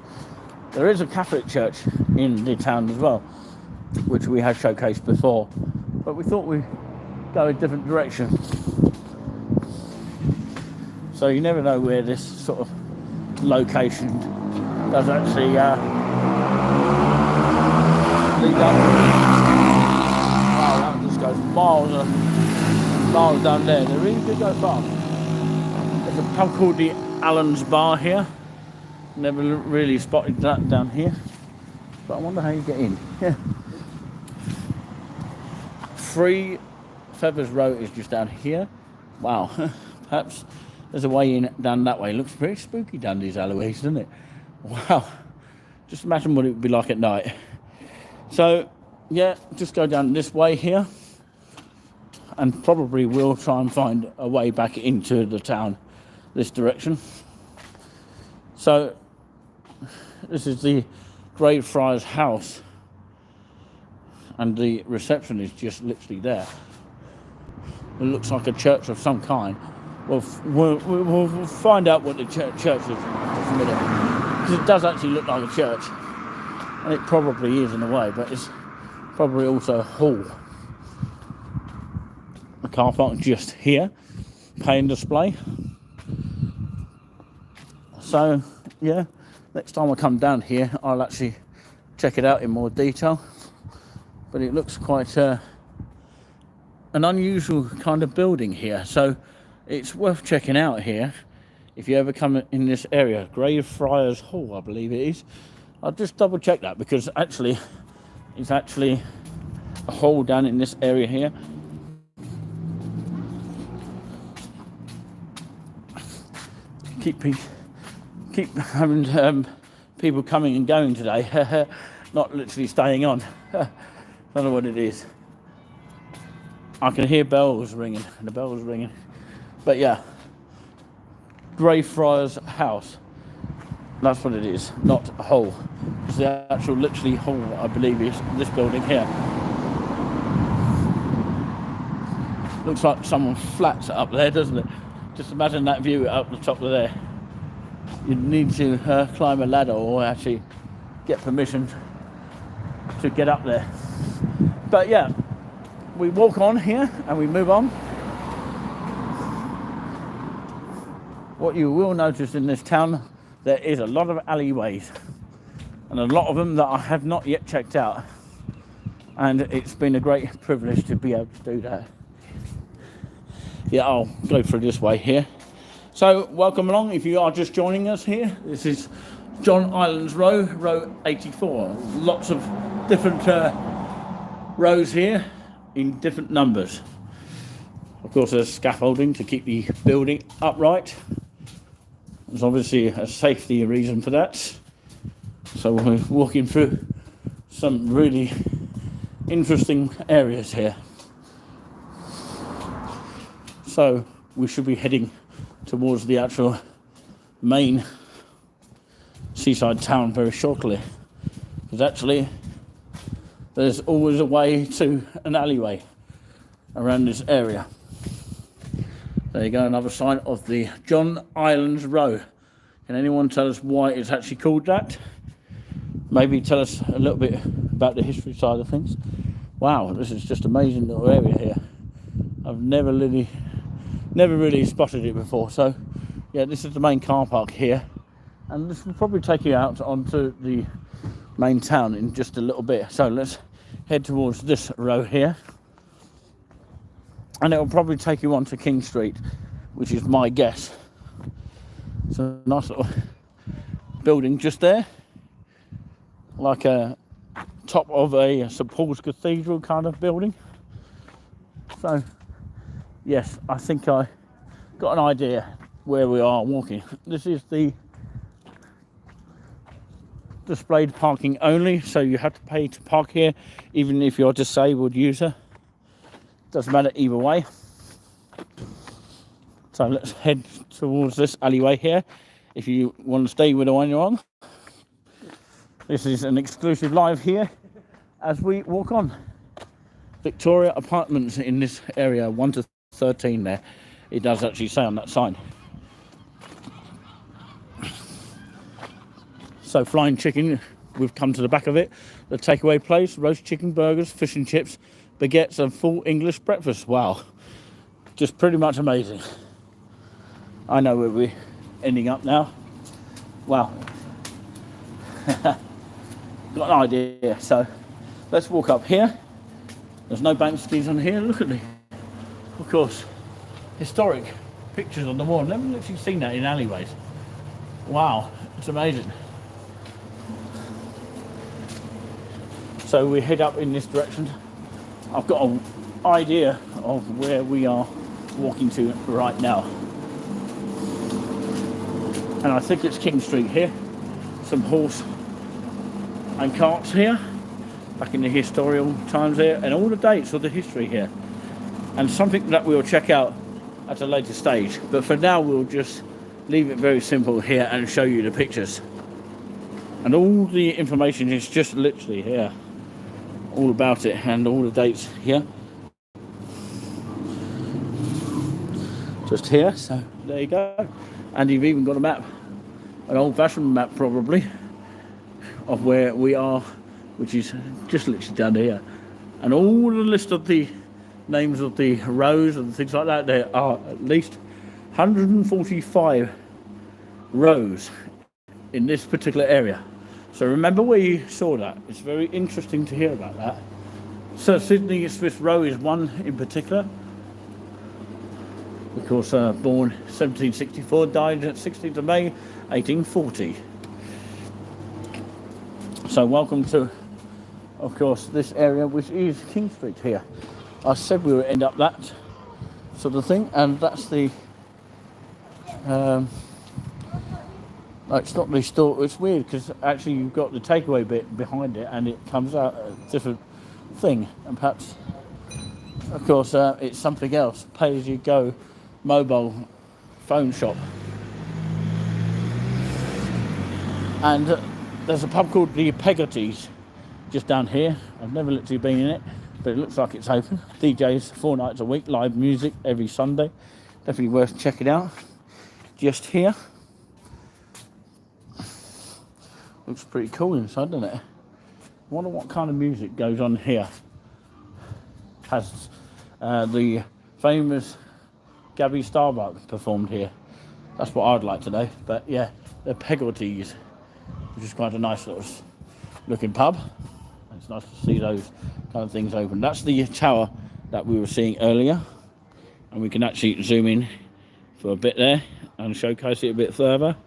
there is a Catholic church in the town as well, which we have showcased before, but we thought we'd go a different direction. So you never know where this sort of location does actually lead up. Wow, that just goes miles down there. They really do go far. There's a pub called the Allen's Bar here. Never really spotted that down here, but I wonder how you get in. Yeah. Free Feathers Road is just down here. Wow. Perhaps there's a way in down that way. It looks very spooky down these alleyways, doesn't it? Wow. Just imagine what it would be like at night. So, yeah, just go down this way here, and probably we'll try and find a way back into the town this direction. So, this is the Greyfriars house, and the reception is just literally there. It looks like a church of some kind. We'll find out what the church is in a minute, because it does actually look like a church, and it probably is in a way, but it's probably also a hall. The car park just here, pay and display. So yeah, next time I come down here I'll actually check it out in more detail, but it looks quite an unusual kind of building here, so it's worth checking out here if you ever come in this area. Greyfriars Hall, I believe it is. I'll just double check that, because actually it's actually a hall down in this area here. Keep having people coming and going today, not literally staying on. Don't know what it is. I can hear bells ringing, and the bells ringing. But yeah, Greyfriars House. That's what it is, not a hole. It's the actual literally hall, I believe, is this building here. Looks like someone flats up there, doesn't it? Just imagine that view up the top of there. You'd need to climb a ladder or actually get permission to get up there. But yeah, we walk on here and we move on. What you will notice in this town, there is a lot of alleyways, and a lot of them that I have not yet checked out, and it's been a great privilege to be able to do that. Yeah, I'll go through this way here. So welcome along if you are just joining us here. This is John Islands Row, row 84. Lots of different rows here in different numbers. Of course, there's scaffolding to keep the building upright. There's obviously a safety reason for that. So we're walking through some really interesting areas here. So we should be heading towards the actual main seaside town very shortly. Because actually, there's always a way to an alleyway around this area. There you go, another sign of the John Islands Row. Can anyone tell us why it's actually called that? Maybe tell us a little bit about the history side of things. Wow, this is just amazing little area here. I've never really spotted it before. So yeah, this is the main car park here, and this will probably take you out onto the main town in just a little bit. So let's head towards this row here, and it will probably take you on to King Street, which is my guess. It's a nice little building just there, like a top of a St Paul's Cathedral kind of building. So yes, I think I got an idea where we are walking. This is the displayed parking only, so you have to pay to park here, even if you're a disabled user. Doesn't matter either way. So let's head towards this alleyway here, if you want to stay with the one you're on. This is an exclusive live here as we walk on. Victoria Apartments in this area, 1 to 13 there. It does actually say on that sign. So Flying Chicken, we've come to the back of it. The takeaway place, roast chicken, burgers, fish and chips, baguettes and full English breakfast. Wow, just pretty much amazing. I know where we're ending up now. Wow. Got an idea. So let's walk up here. There's no bank skis on here. Look at the, of course, historic pictures on the wall. I've never literally seen that in alleyways. Wow, it's amazing. So we head up in this direction. I've got an idea of where we are walking to right now. And I think it's King Street here. Some horse and carts here, back in the historical times here, and all the dates of the history here. And something that we'll check out at a later stage. But for now, we'll just leave it very simple here and show you the pictures. And all the information is just literally here. All about it and all the dates here. Just here, so there you go. And you've even got a map, an old-fashioned map probably, of where we are, which is just literally down here. And all the list of the names of the rows and things like that, there are at least 145 rows in this particular area. So remember where you saw that. It's very interesting to hear about that. Sir Sidney Smith Row is one in particular. Of course, born 1764, died 16th of May, 1840. So welcome to, of course, this area, which is King Street here. I said we would end up that sort of thing, and that's the, no, it's not the store. It's weird because actually you've got the takeaway bit behind it, and it comes out a different thing. And perhaps, of course, it's something else. Pay-as-you-go mobile phone shop. And there's a pub called the Peggotty's just down here. I've never literally been in it, but it looks like it's open. DJs 4 nights a week, live music every Sunday. Definitely worth checking out. Just here. Looks pretty cool inside, doesn't it? Wonder what kind of music goes on here. Has the famous Gabby Starbuck performed here? That's what I'd like to know. But yeah, the Pegorties, which is quite a nice little looking pub. It's nice to see those kind of things open. That's the tower that we were seeing earlier, and we can actually zoom in for a bit there and showcase it a bit further.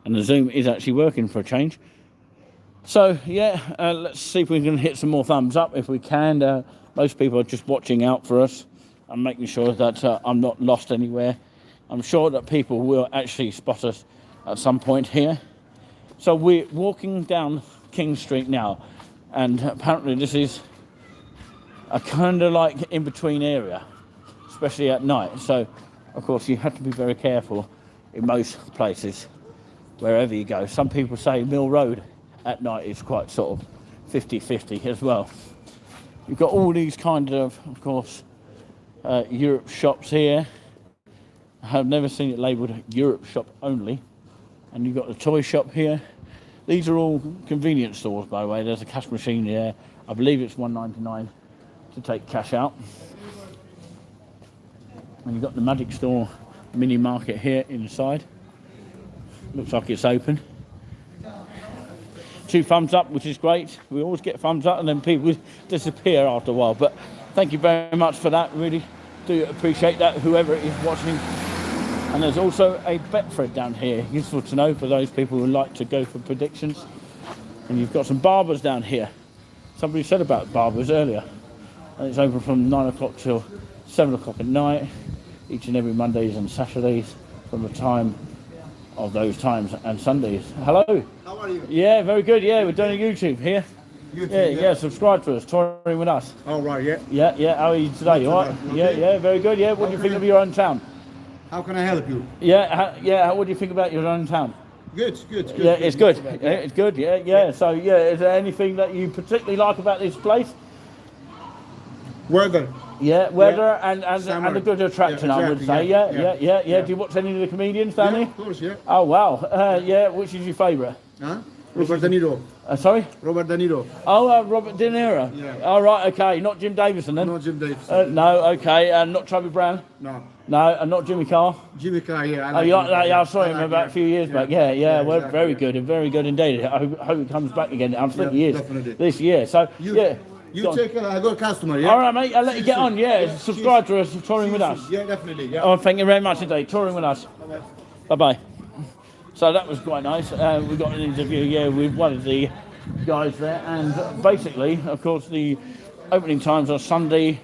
And the zoom is actually working for a change. So yeah, let's see if we can hit some more thumbs up if we can. Most people are just watching out for us and making sure that I'm not lost anywhere. I'm sure that people will actually spot us at some point here. So we're walking down King Street now, and apparently this is a kind of like in-between area, especially at night. So of course you have to be very careful in most places, wherever you go. Some people say Mill Road at night is quite sort of 50-50 as well. You've got all these kind of course, Europe shops here. I have never seen it labelled Europe shop only. And you've got the toy shop here. These are all convenience stores, by the way. There's a cash machine there. I believe it's $1.99 to take cash out. And you've got the Magic Store mini market here inside. Looks like it's open. 2 thumbs up, which is great. We always get thumbs up and then people disappear after a while. But thank you very much for that. Really do appreciate that, whoever is watching. And there's also a Betfred down here. Useful to know for those people who like to go for predictions. And you've got some barbers down here. Somebody said about barbers earlier. And it's open from 9 o'clock till 7 o'clock at night, each and every Mondays and Saturdays from the time of those times and Sundays. Hello. How are you? Yeah, very good. Yeah, we're doing a YouTube here. YouTube, Yeah, subscribe to us, touring with us. All right, yeah. Yeah. How are you today? You all right? Okay. Yeah, very good. Yeah, what do you think of your own town? How can I help you? What do you think about your own town? Good. Yeah, it's good. Yeah, it's good. Yeah. So, is there anything that you particularly like about this place? Weather. Yeah, weather and Summer. a good attraction, Yeah, I would say. exactly, Yeah. Do you watch any of the comedians down Yeah, here? of course, yeah. Oh, wow. Yeah, which is your favourite? Huh? Robert De Niro. Sorry? Robert De Niro. Oh, Robert De Niro. Yeah. All right, okay. Not Jim Davison then? No, Jim Davis. No, okay. And not Travis Brown? No. No, and not Jimmy Carr? Jimmy Carr, yeah. Oh, you like that? Yeah, I saw I him like about him. a few years back. Yeah. Well, exactly, very good indeed. I hope he comes back again. I think he is definitely. this year. So, You go on. take I got a customer, yeah? All right, mate. I'll let you get on. Yeah, subscribe to us, touring with us. Yeah, definitely, yeah. Oh, thank you very much indeed. Touring with us. Bye-bye. So that was quite nice. We got an interview, with one of the guys there. And basically, of course, the opening times are Sunday,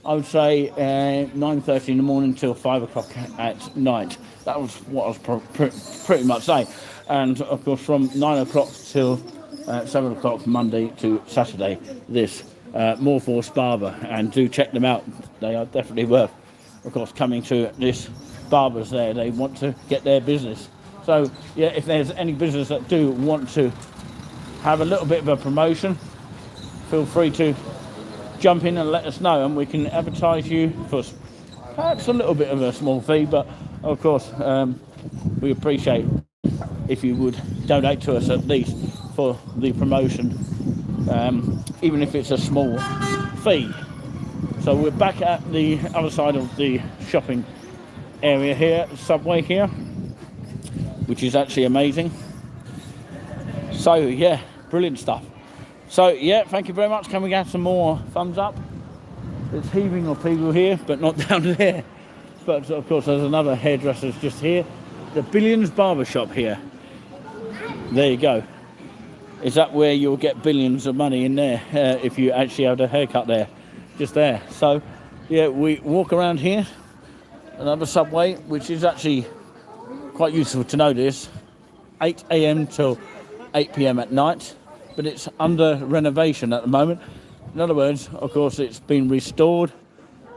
I would say 9:30 in the morning till 5 o'clock at night. That was what I was pretty much saying. And, of course, from 9 o'clock till 7 o'clock Monday to Saturday, this More Force Barber. And do check them out. They are definitely worth, of course, coming to this barbers there. They want to get their business. So, yeah, if there's any business that do want to have a little bit of a promotion, feel free to jump in and let us know, and we can advertise you for perhaps a little bit of a small fee, but of course we appreciate if you would donate to us at least for the promotion, even if it's a small fee. So we're back at the other side of the shopping area here, Subway here, which is actually amazing. So yeah, brilliant stuff. So yeah, thank you very much. Can we get some more thumbs up? It's heaving of people here, but not down there. But of course there's another hairdresser's just here. The Billions Barber Shop here. There you go. Is that where you'll get billions of money in there if you actually have a haircut there? Just there. So yeah, we walk around here. Another Subway, which is actually quite useful to know this. 8 a.m. till 8 p.m. at night. But it's under renovation at the moment. In other words, of course, it's been restored,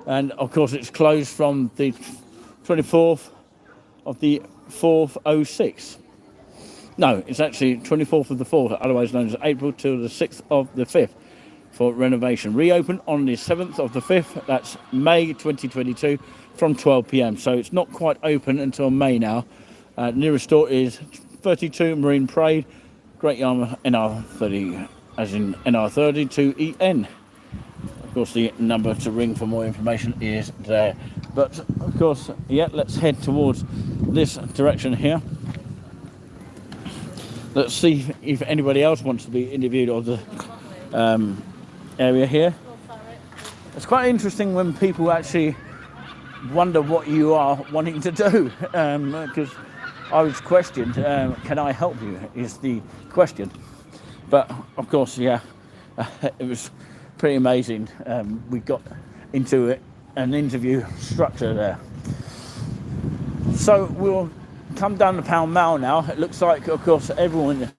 and of course, it's closed from the 24th of the 4th, 06. No, it's actually 24th of the 4th, otherwise known as April, till the 6th of the 5th. for renovation. Reopened on the 7th of the 5th, that's May 2022, from 12 p.m. So it's not quite open until May now. Nearest store is 32 Marine Parade, Great Yarmouth, NR30, as in NR32EN. Of course, the number to ring for more information is there. But of course, yeah, let's head towards this direction here. Let's see if anybody else wants to be interviewed of the area here. It's quite interesting when people actually wonder what you are wanting to do, because I was questioned, can I help you, is the question. But of course, yeah, it was pretty amazing. We got into an interview structure there. So we'll come down the Pall Mall now. It looks like, of course, everyone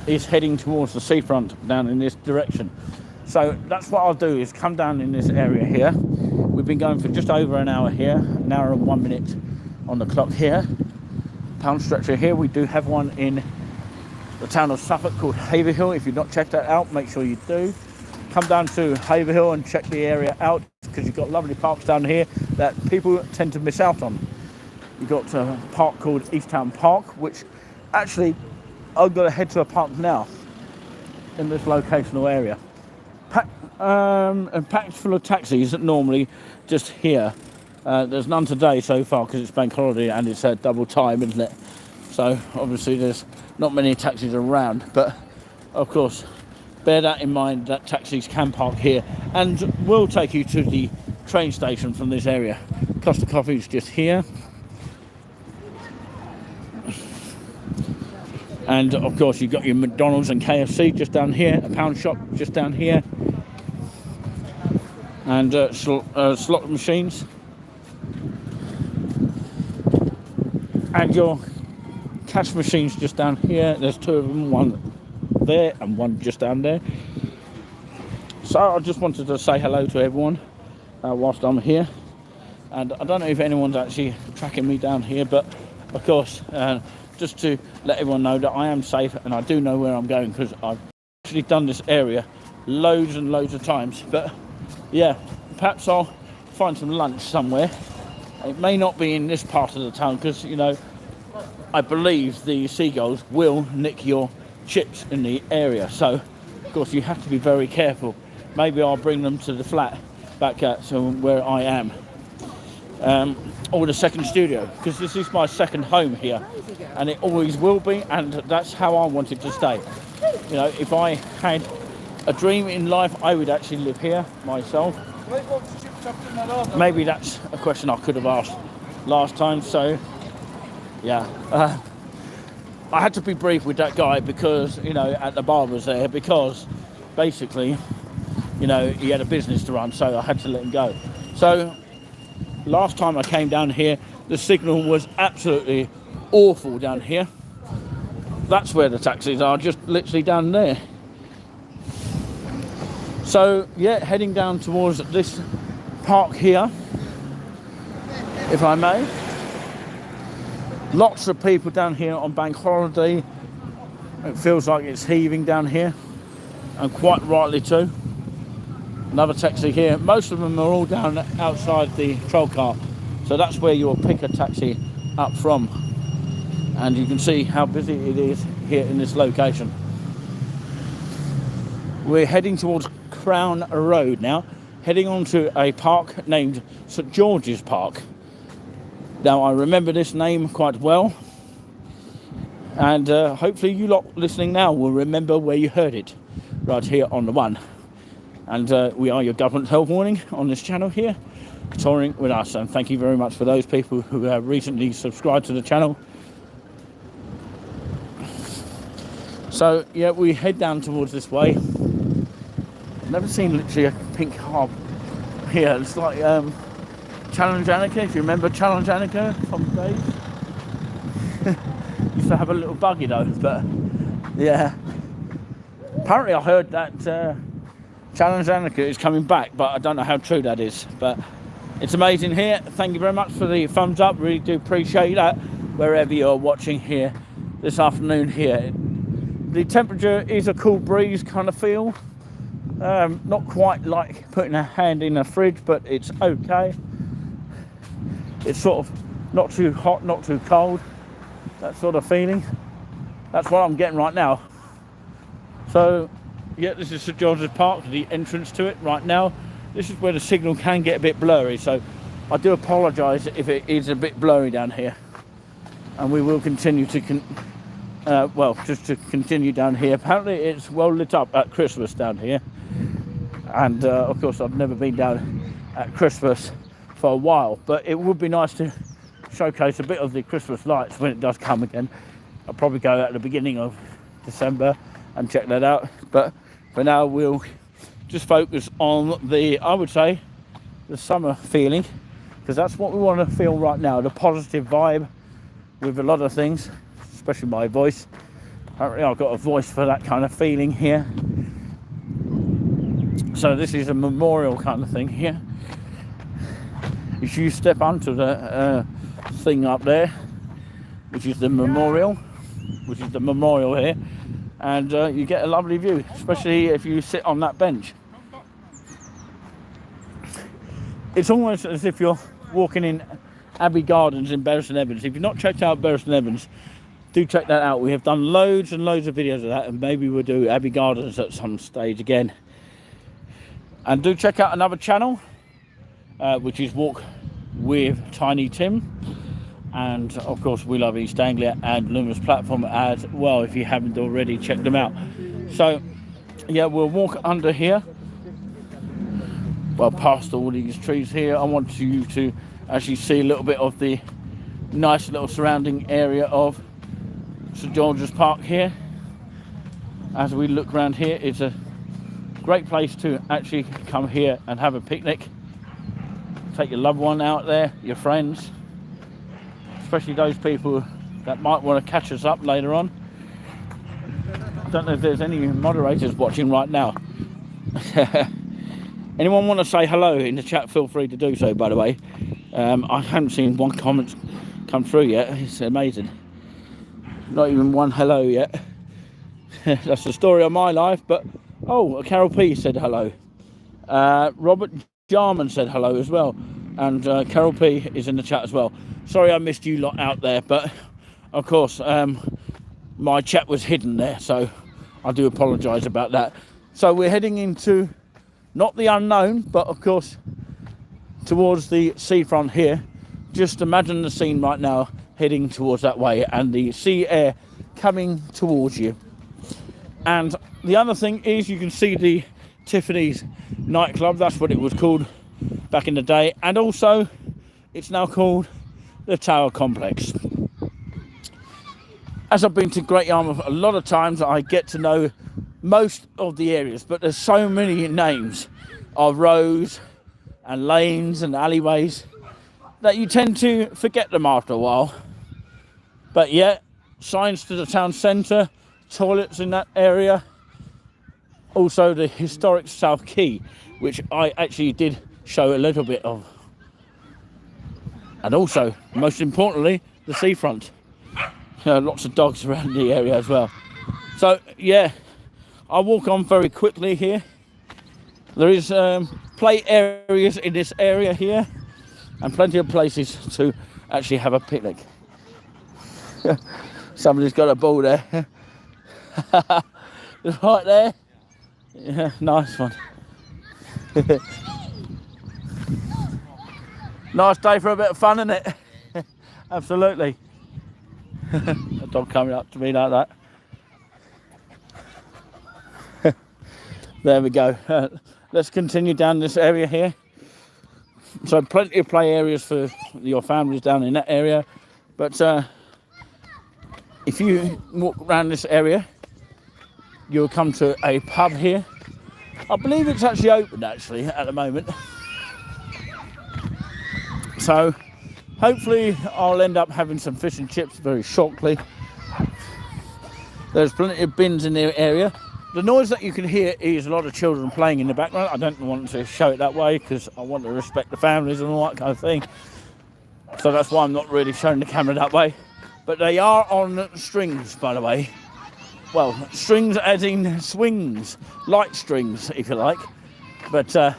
is heading towards the seafront down in this direction. So that's what I'll do, is come down in this area here. We've been going for just over an hour here, an hour and 1 minute on the clock here. Pound structure here, we do have one in the town of Suffolk called Haverhill. If you've not checked that out, make sure you do. Come down to Haverhill and check the area out, because you've got lovely parks down here that people tend to miss out on. You've got a park called East Park, which actually I've got to head to a park now in this locational area. And packed full of taxis normally just here. There's none today so far because it's bank holiday and it's double time, isn't it? So obviously there's not many taxis around, but of course bear that in mind, that taxis can park here and will take you to the train station from this area. Costa Coffee is just here. And of course you've got your McDonald's and KFC just down here, a pound shop just down here, and slot machines, and your cash machines just down here. There's two of them, one there and one just down there. So I just wanted to say hello to everyone whilst I'm here, and I don't know if anyone's actually tracking me down here, but of course just to let everyone know that I am safe and I do know where I'm going, because I've actually done this area loads and loads of times. But yeah, perhaps I'll find some lunch somewhere. It may not be in this part of the town, because, you know, I believe the seagulls will nick your chips in the area. So, of course, you have to be very careful. Maybe I'll bring them to the flat back at where I am. Or the second studio, because this is my second home here, and it always will be, and that's how I want it to stay. You know, if I had a dream in life, I would actually live here myself. Maybe that's a question I could have asked last time. So yeah, I had to be brief with that guy, because, you know, at the barber's there, because basically, you know, he had a business to run, so I had to let him go. So last time I came down here, the signal was absolutely awful down here. That's where the taxis are, just literally down there. So yeah, heading down towards this park here, if I may. Lots of people down here on bank holiday. It feels like it's heaving down here, and quite rightly too. Another taxi here. Most of them are all down outside the troll car, so that's where you'll pick a taxi up from. And you can see how busy it is here in this location. We're heading towards Crown Road now, heading on to a park named St George's Park. Now, I remember this name quite well, and hopefully you lot listening now will remember where you heard it, right here on the one. And we are your government health warning on this channel here, touring with us. And thank you very much for those people who have recently subscribed to the channel. So yeah, we head down towards this way. I've never seen literally a pink harp here. It's like Challenge Annika, if you remember Challenge Annika from the days. Used to have a little buggy though, but yeah. Apparently I heard that Challenge Annika is coming back, but I don't know how true that is. But it's amazing here. Thank you very much for the thumbs up. Really do appreciate that, wherever you're watching here this afternoon here. The temperature is a cool breeze kind of feel. Not quite like putting a hand in a fridge, but it's okay. It's sort of not too hot, not too cold, that sort of feeling. That's what I'm getting right now. So yeah, this is St George's Park, the entrance to it right now. This is where the signal can get a bit blurry, so I do apologise if it is a bit blurry down here. And we will continue to just to continue down here. Apparently it's well lit up at Christmas down here, and of course I've never been down at Christmas for a while, but it would be nice to showcase a bit of the Christmas lights when it does come again. I'll probably go at the beginning of December and check that out, but for now we'll just focus on the, I would say, the summer feeling, because that's what we want to feel right now, the positive vibe with a lot of things, especially my voice. Apparently I've got a voice for that kind of feeling here. So this is a memorial kind of thing here. If you step onto the thing up there, which is the memorial here, and you get a lovely view, especially if you sit on that bench. It's almost as if you're walking in Abbey Gardens in Bury St Edmunds. If you've not checked out Bury St Edmunds, do check that out. We have done loads and loads of videos of that, and maybe we'll do Abbey Gardens at some stage again. And do check out another channel, which is Walk with Tiny Tim. And of course we love East Anglia and Luminous Platform as well, if you haven't already checked them out. So yeah, we'll walk under here, well, past all these trees here. I want you to actually see a little bit of the nice little surrounding area of St George's Park here. As we look around here, it's a great place to actually come here and have a picnic. Take your loved one out there, your friends, especially those people that might want to catch us up later on. I don't know if there's any moderators watching right now. Anyone want to say hello in the chat, feel free to do so, by the way. I haven't seen one comment come through yet. It's amazing. Not even one hello yet. That's the story of my life. But oh, Carol P said hello. Robert Jarman said hello as well. And Carol P is in the chat as well. Sorry I missed you lot out there, but of course my chat was hidden there, so I do apologise about that. So we're heading into not the unknown, but of course towards the seafront here. Just imagine the scene right now, heading towards that way, and the sea air coming towards you. And the other thing is, you can see the Tiffany's nightclub. That's what it was called back in the day, and also it's now called the Tower Complex. As I've been to Great Yarmouth a lot of times, I get to know most of the areas, but there's so many names of roads and lanes and alleyways that you tend to forget them after a while. But yeah, signs to the town centre, toilets in that area, also the historic South Quay, which I actually did show a little bit of, and also most importantly the seafront. Lots of dogs around the area as well. So yeah, I'll walk on very quickly here. There is play areas in this area here, and plenty of places to actually have a picnic. Somebody's got a ball there. Right there. Yeah, nice one. Nice day for a bit of fun, isn't it? Absolutely. A dog coming up to me like that. There we go. Let's continue down this area here. So plenty of play areas for your families down in that area. But if you walk around this area, you'll come to a pub here. I believe it's actually open actually at the moment. So hopefully I'll end up having some fish and chips very shortly. There's plenty of bins in the area. The noise that you can hear is a lot of children playing in the background. I don't want to show it that way because I want to respect the families and all that kind of thing. So that's why I'm not really showing the camera that way. But they are on strings, by the way. well, strings as in swings, light strings, if you like. But yeah,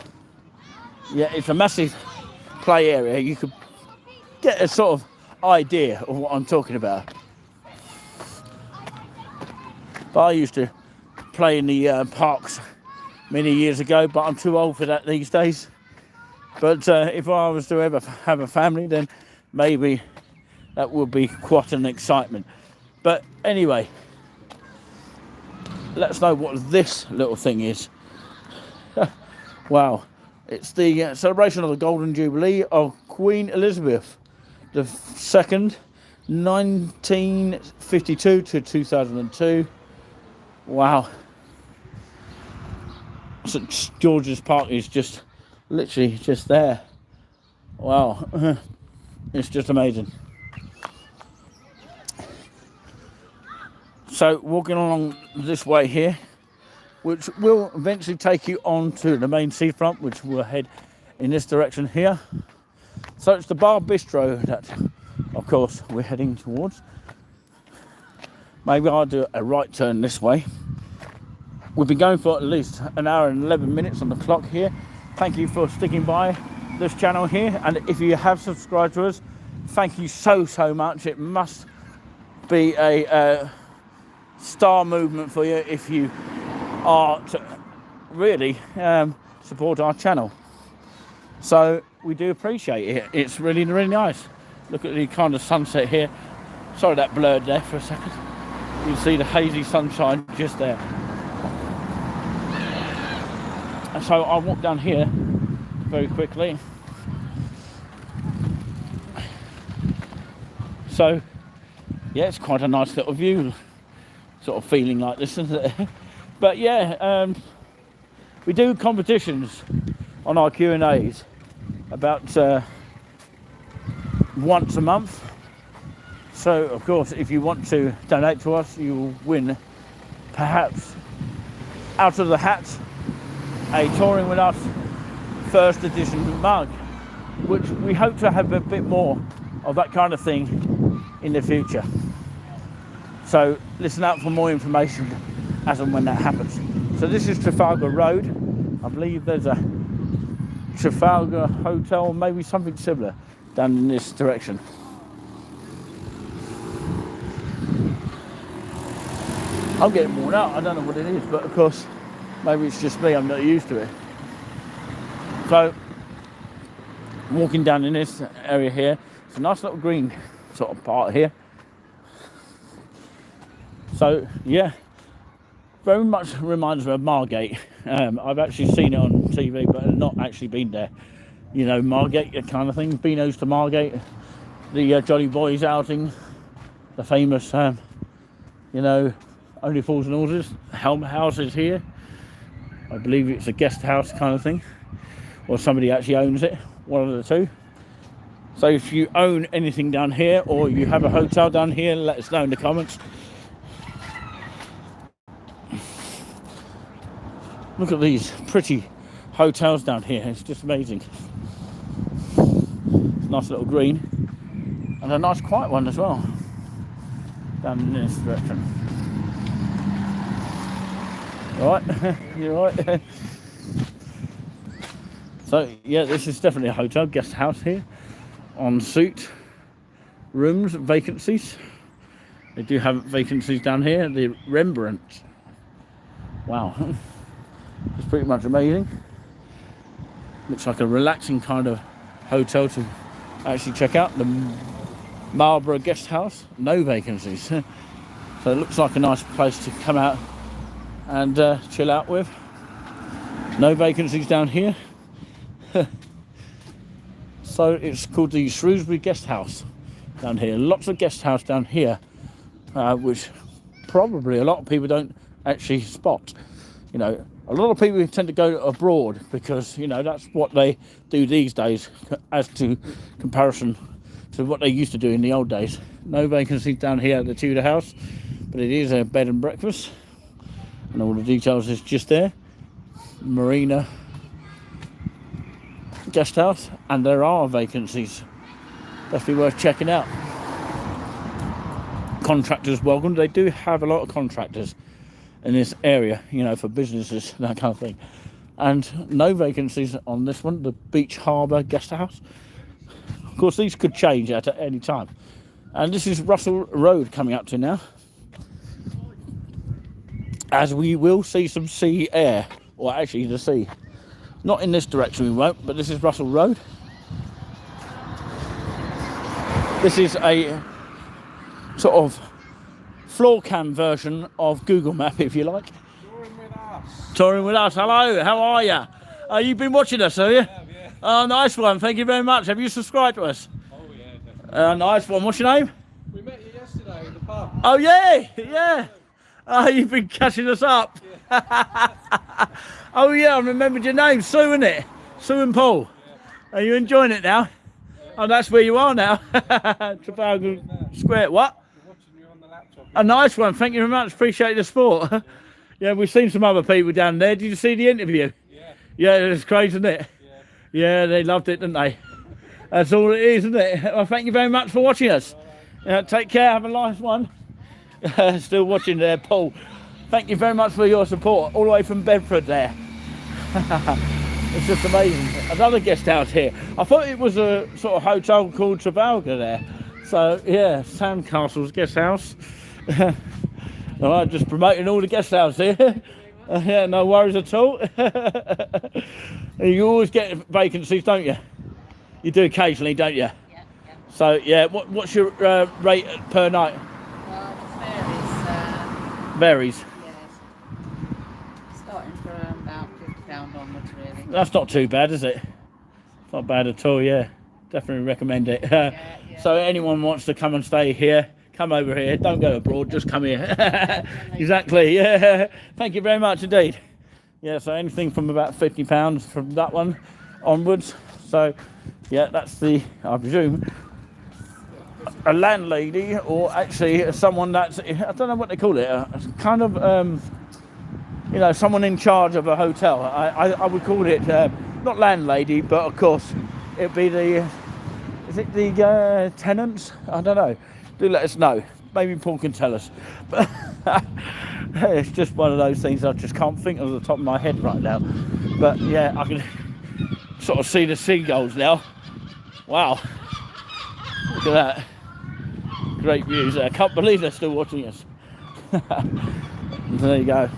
it's a massive play area. You could get a sort of idea of what I'm talking about. But I used to play in the parks many years ago, but I'm too old for that these days. But if I was to ever have a family, then maybe that would be quite an excitement. But anyway, let's know what this little thing is. Wow, it's the celebration of the Golden Jubilee of Queen Elizabeth II, 1952 to 2002. Wow. St George's Park is just literally just there. Wow. It's just amazing. So walking along this way here, which will eventually take you on to the main seafront, which will head in this direction here. So it's the Bar Bistro that, of course, we're heading towards. Maybe I'll do a right turn this way. We've been going for at least an hour and 11 minutes on the clock here. Thank you for sticking by this channel here. And if you have subscribed to us, thank you so much. It must be a star movement for you if you are to really support our channel. So we do appreciate it. It's really nice. Look at the kind of sunset here. Sorry that blurred there for a second. You can see the hazy sunshine just there. And so I'll walk down here very quickly. So yeah, it's quite a nice little view, sort of feeling like this, isn't it? But yeah, we do competitions on our Q&As about once a month. So of course, if you want to donate to us, you will win, perhaps out of the hat, a Touring With Us first edition mug, which we hope to have a bit more of that kind of thing in the future. So listen out for more information as and when that happens. So this is Trafalgar Road. I believe there's a Trafalgar Hotel, maybe something similar down in this direction. I'm getting worn out, I don't know what it is, but of course, maybe it's just me, I'm not used to it. So, walking down in this area here, it's a nice little green sort of part here. So, yeah, very much reminds me of Margate. I've actually seen it on TV, but I've not actually been there. You know, Margate kind of thing, Beano's to Margate, the Jolly Boys outing, the famous, you know, Only Fools and Horses. Helm House is here. I believe it's a guest house kind of thing, or somebody actually owns it, one of the two. So if you own anything down here, or you have a hotel down here, let us know in the comments. Look at these pretty hotels down here, it's just amazing. Nice little green, and a nice quiet one as well, down in this direction. Right, you're right. So yeah, this is definitely a hotel, guest house here. En suite rooms, vacancies. They do have vacancies down here. The Rembrandt. Wow, it's pretty much amazing. Looks like a relaxing kind of hotel to actually check out. The Marlborough Guest House, no vacancies. So it looks like a nice place to come out and chill out with. No vacancies down here. So it's called the Shrewsbury Guest House down here. Lots of guest house down here, which probably a lot of people don't actually spot. You know, a lot of people tend to go abroad because, you know, that's what they do these days as to comparison to what they used to do in the old days. No vacancies down here at the Tudor House, but it is a bed and breakfast. And all the details is just there. Marina Guest House, and there are vacancies. Definitely worth checking out. contractors welcome. They do have a lot of contractors in this area, you know, for businesses, that kind of thing. And no vacancies on this one, the Beach Harbour Guest House. Of course, these could change at any time. And this is Russell Road coming up to now, as we will see some sea air, or actually the sea. Not in this direction we won't, but this is Russell Road. This is a sort of floor cam version of Google Map, if you like. Touring with us. Hello, how are you? You've been watching us, have you? Yeah. Oh, nice one. Thank you very much. Have you subscribed to us? Oh yeah, definitely. Nice one. What's your name? We met you yesterday in the pub. Oh, yeah. You've been catching us up. Yeah. Oh, yeah, I remembered your name. Sue, isn't it? Sue and Paul. Yeah. Are you enjoying it now? Yeah. Oh, that's where you are now. Trafalgar Square. What? We're watching you on the laptop. A nice one. Thank you very much. Appreciate the support. Yeah, we've seen some other people down there. Did you see the interview? Yeah. Yeah, it's crazy, isn't it? Yeah. Yeah, they loved it, didn't they? That's all it is, isn't it? Well, thank you very much for watching us. Take care. Have a nice one. Still watching there, Paul. Thank you very much for your support, all the way from Bedford there. It's just amazing. Another guest house here. I thought it was a sort of hotel called Trafalgar there. So, yeah, Sandcastle's guest house. All right, just promoting all the guest houses here. Yeah, no worries at all. You always get vacancies, don't you? You do occasionally, don't you? Yeah. So, yeah, what's your rate per night? Well, it Varies. yes. Starting from about £50 onwards, really. That's not too bad, is it? Not bad at all, yeah. Definitely recommend it. Yeah. So anyone wants to come and stay here, come over here. Don't go abroad, just come here. Exactly, yeah. Thank you very much indeed. Yeah, so anything from about £50 from that one onwards. So, yeah, that's the, I presume, a landlady, or actually someone that's, I don't know what they call it, kind of, you know, someone in charge of a hotel. I would call it, not landlady, but of course, it'd be the, is it the tenants? I don't know. Do let us know. Maybe Paul can tell us. But it's just one of those things I just can't think of the top of my head right now. But yeah, I can sort of see the seagulls now. Wow. Look at that. Great views there. I can't believe they're still watching us. There you go.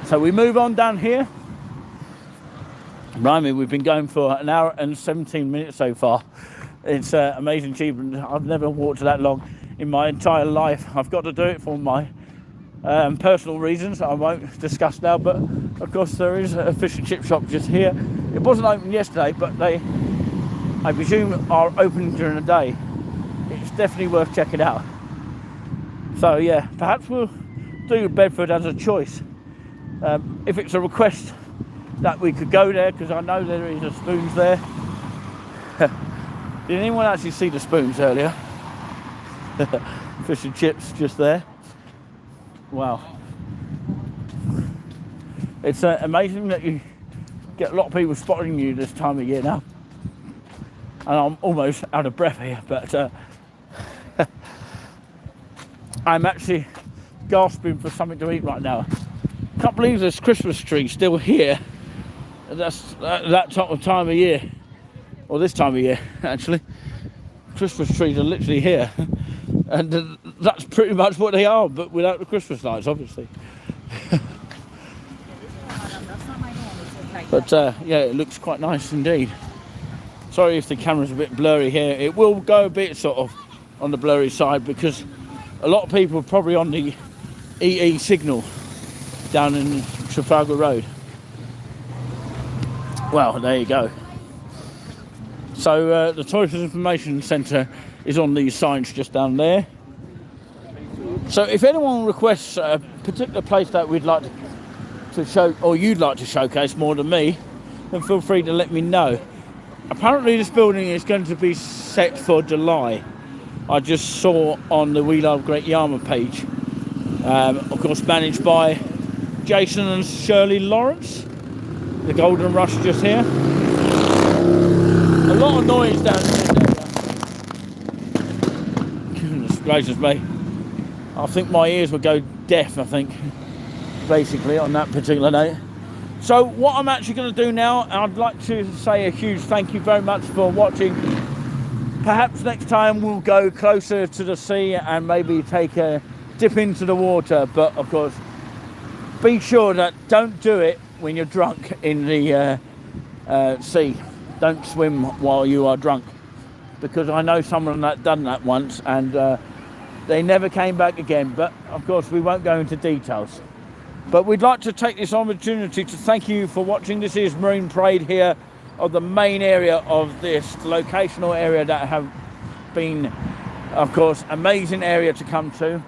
So we move on down here. Blimey, we've been going for an hour and 17 minutes so far. It's amazing achievement. I've never walked that long in my entire life. I've got to do it for my personal reasons I won't discuss now, but of course there is a fish and chip shop just here. It wasn't open yesterday, but they, I presume, are open during the day. It's definitely worth checking out. So yeah, perhaps we'll do Bedford as a choice. If it's a request that we could go there, because I know there is a Spoons there. Did anyone actually see the Spoons earlier? Fish and chips just there. Wow. It's amazing that you get a lot of people spotting you this time of year now. And I'm almost out of breath here, but I'm actually gasping for something to eat right now. Can't believe there's Christmas tree still here. That's that time of year, or this time of year actually. Christmas trees are literally here, and that's pretty much what they are, but without the Christmas lights, obviously. But yeah, it looks quite nice indeed. Sorry if the camera's a bit blurry here. It will go a bit sort of on the blurry side because a lot of people are probably on the EE signal down in Trafalgar Road. Well, there you go. So the Tourist Information Centre is on these signs just down there. So if anyone requests a particular place that we'd like to show, or you'd like to showcase more than me, then feel free to let me know. Apparently this building is going to be set for July. I just saw on the We Love Great Yarmouth page. Of course managed by Jason and Shirley Lawrence. The Golden Rush just here. A lot of noise down here. Goodness gracious me. I think my ears would go deaf, I think, basically, on that particular day. So what I'm actually going to do now, I'd like to say a huge thank you very much for watching. Perhaps next time we'll go closer to the sea and maybe take a dip into the water. But of course, be sure that don't do it when you're drunk in the sea. Don't swim while you are drunk, because I know someone that done that once and they never came back again. But of course, we won't go into details. But we'd like to take this opportunity to thank you for watching. This is Marine Parade here of the main area of this locational area that have been, of course, amazing area to come to.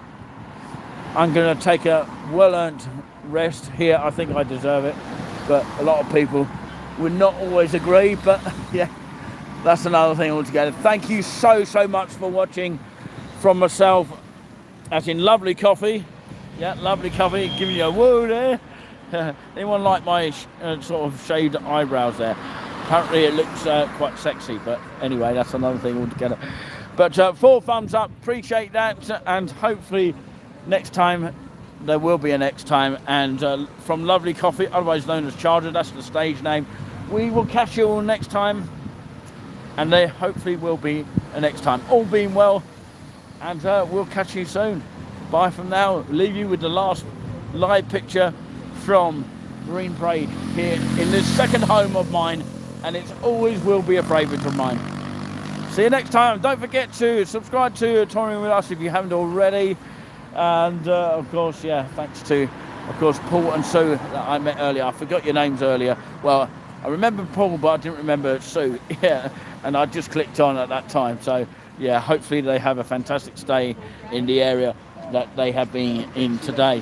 I'm going to take a well-earned rest here. I think I deserve it, but a lot of people would not always agree. But yeah, that's another thing altogether. Thank you so much for watching from myself, as in lovely coffee. Yeah, lovely coffee, giving you a woo there. Anyone like my sort of shaved eyebrows there? Apparently it looks quite sexy, but anyway, that's another thing altogether. But 4 thumbs up, appreciate that, and hopefully next time there will be a next time. And from Lovely Coffee, otherwise known as Charger, that's the stage name, we will catch you all next time, and there hopefully will be a next time, all being well, and we'll catch you soon. Bye from now. Leave you with the last live picture from Marine Parade here in this second home of mine, and it always will be a favourite of mine. See you next time. Don't forget to subscribe to Touring With Us if you haven't already. And of course, yeah, thanks to, of course, Paul and Sue that I met earlier. I forgot your names earlier. Well, I remember Paul, but I didn't remember Sue. Yeah, and I just clicked on at that time. So yeah, hopefully they have a fantastic stay in the area that they have been in today.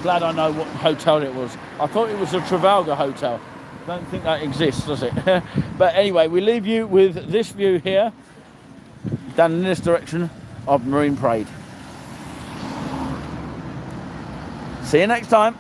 Glad I know what hotel it was. I thought it was a Trafalgar Hotel. Don't think that exists, does it? But anyway, we leave you with this view here, down in this direction of Marine Parade. See you next time.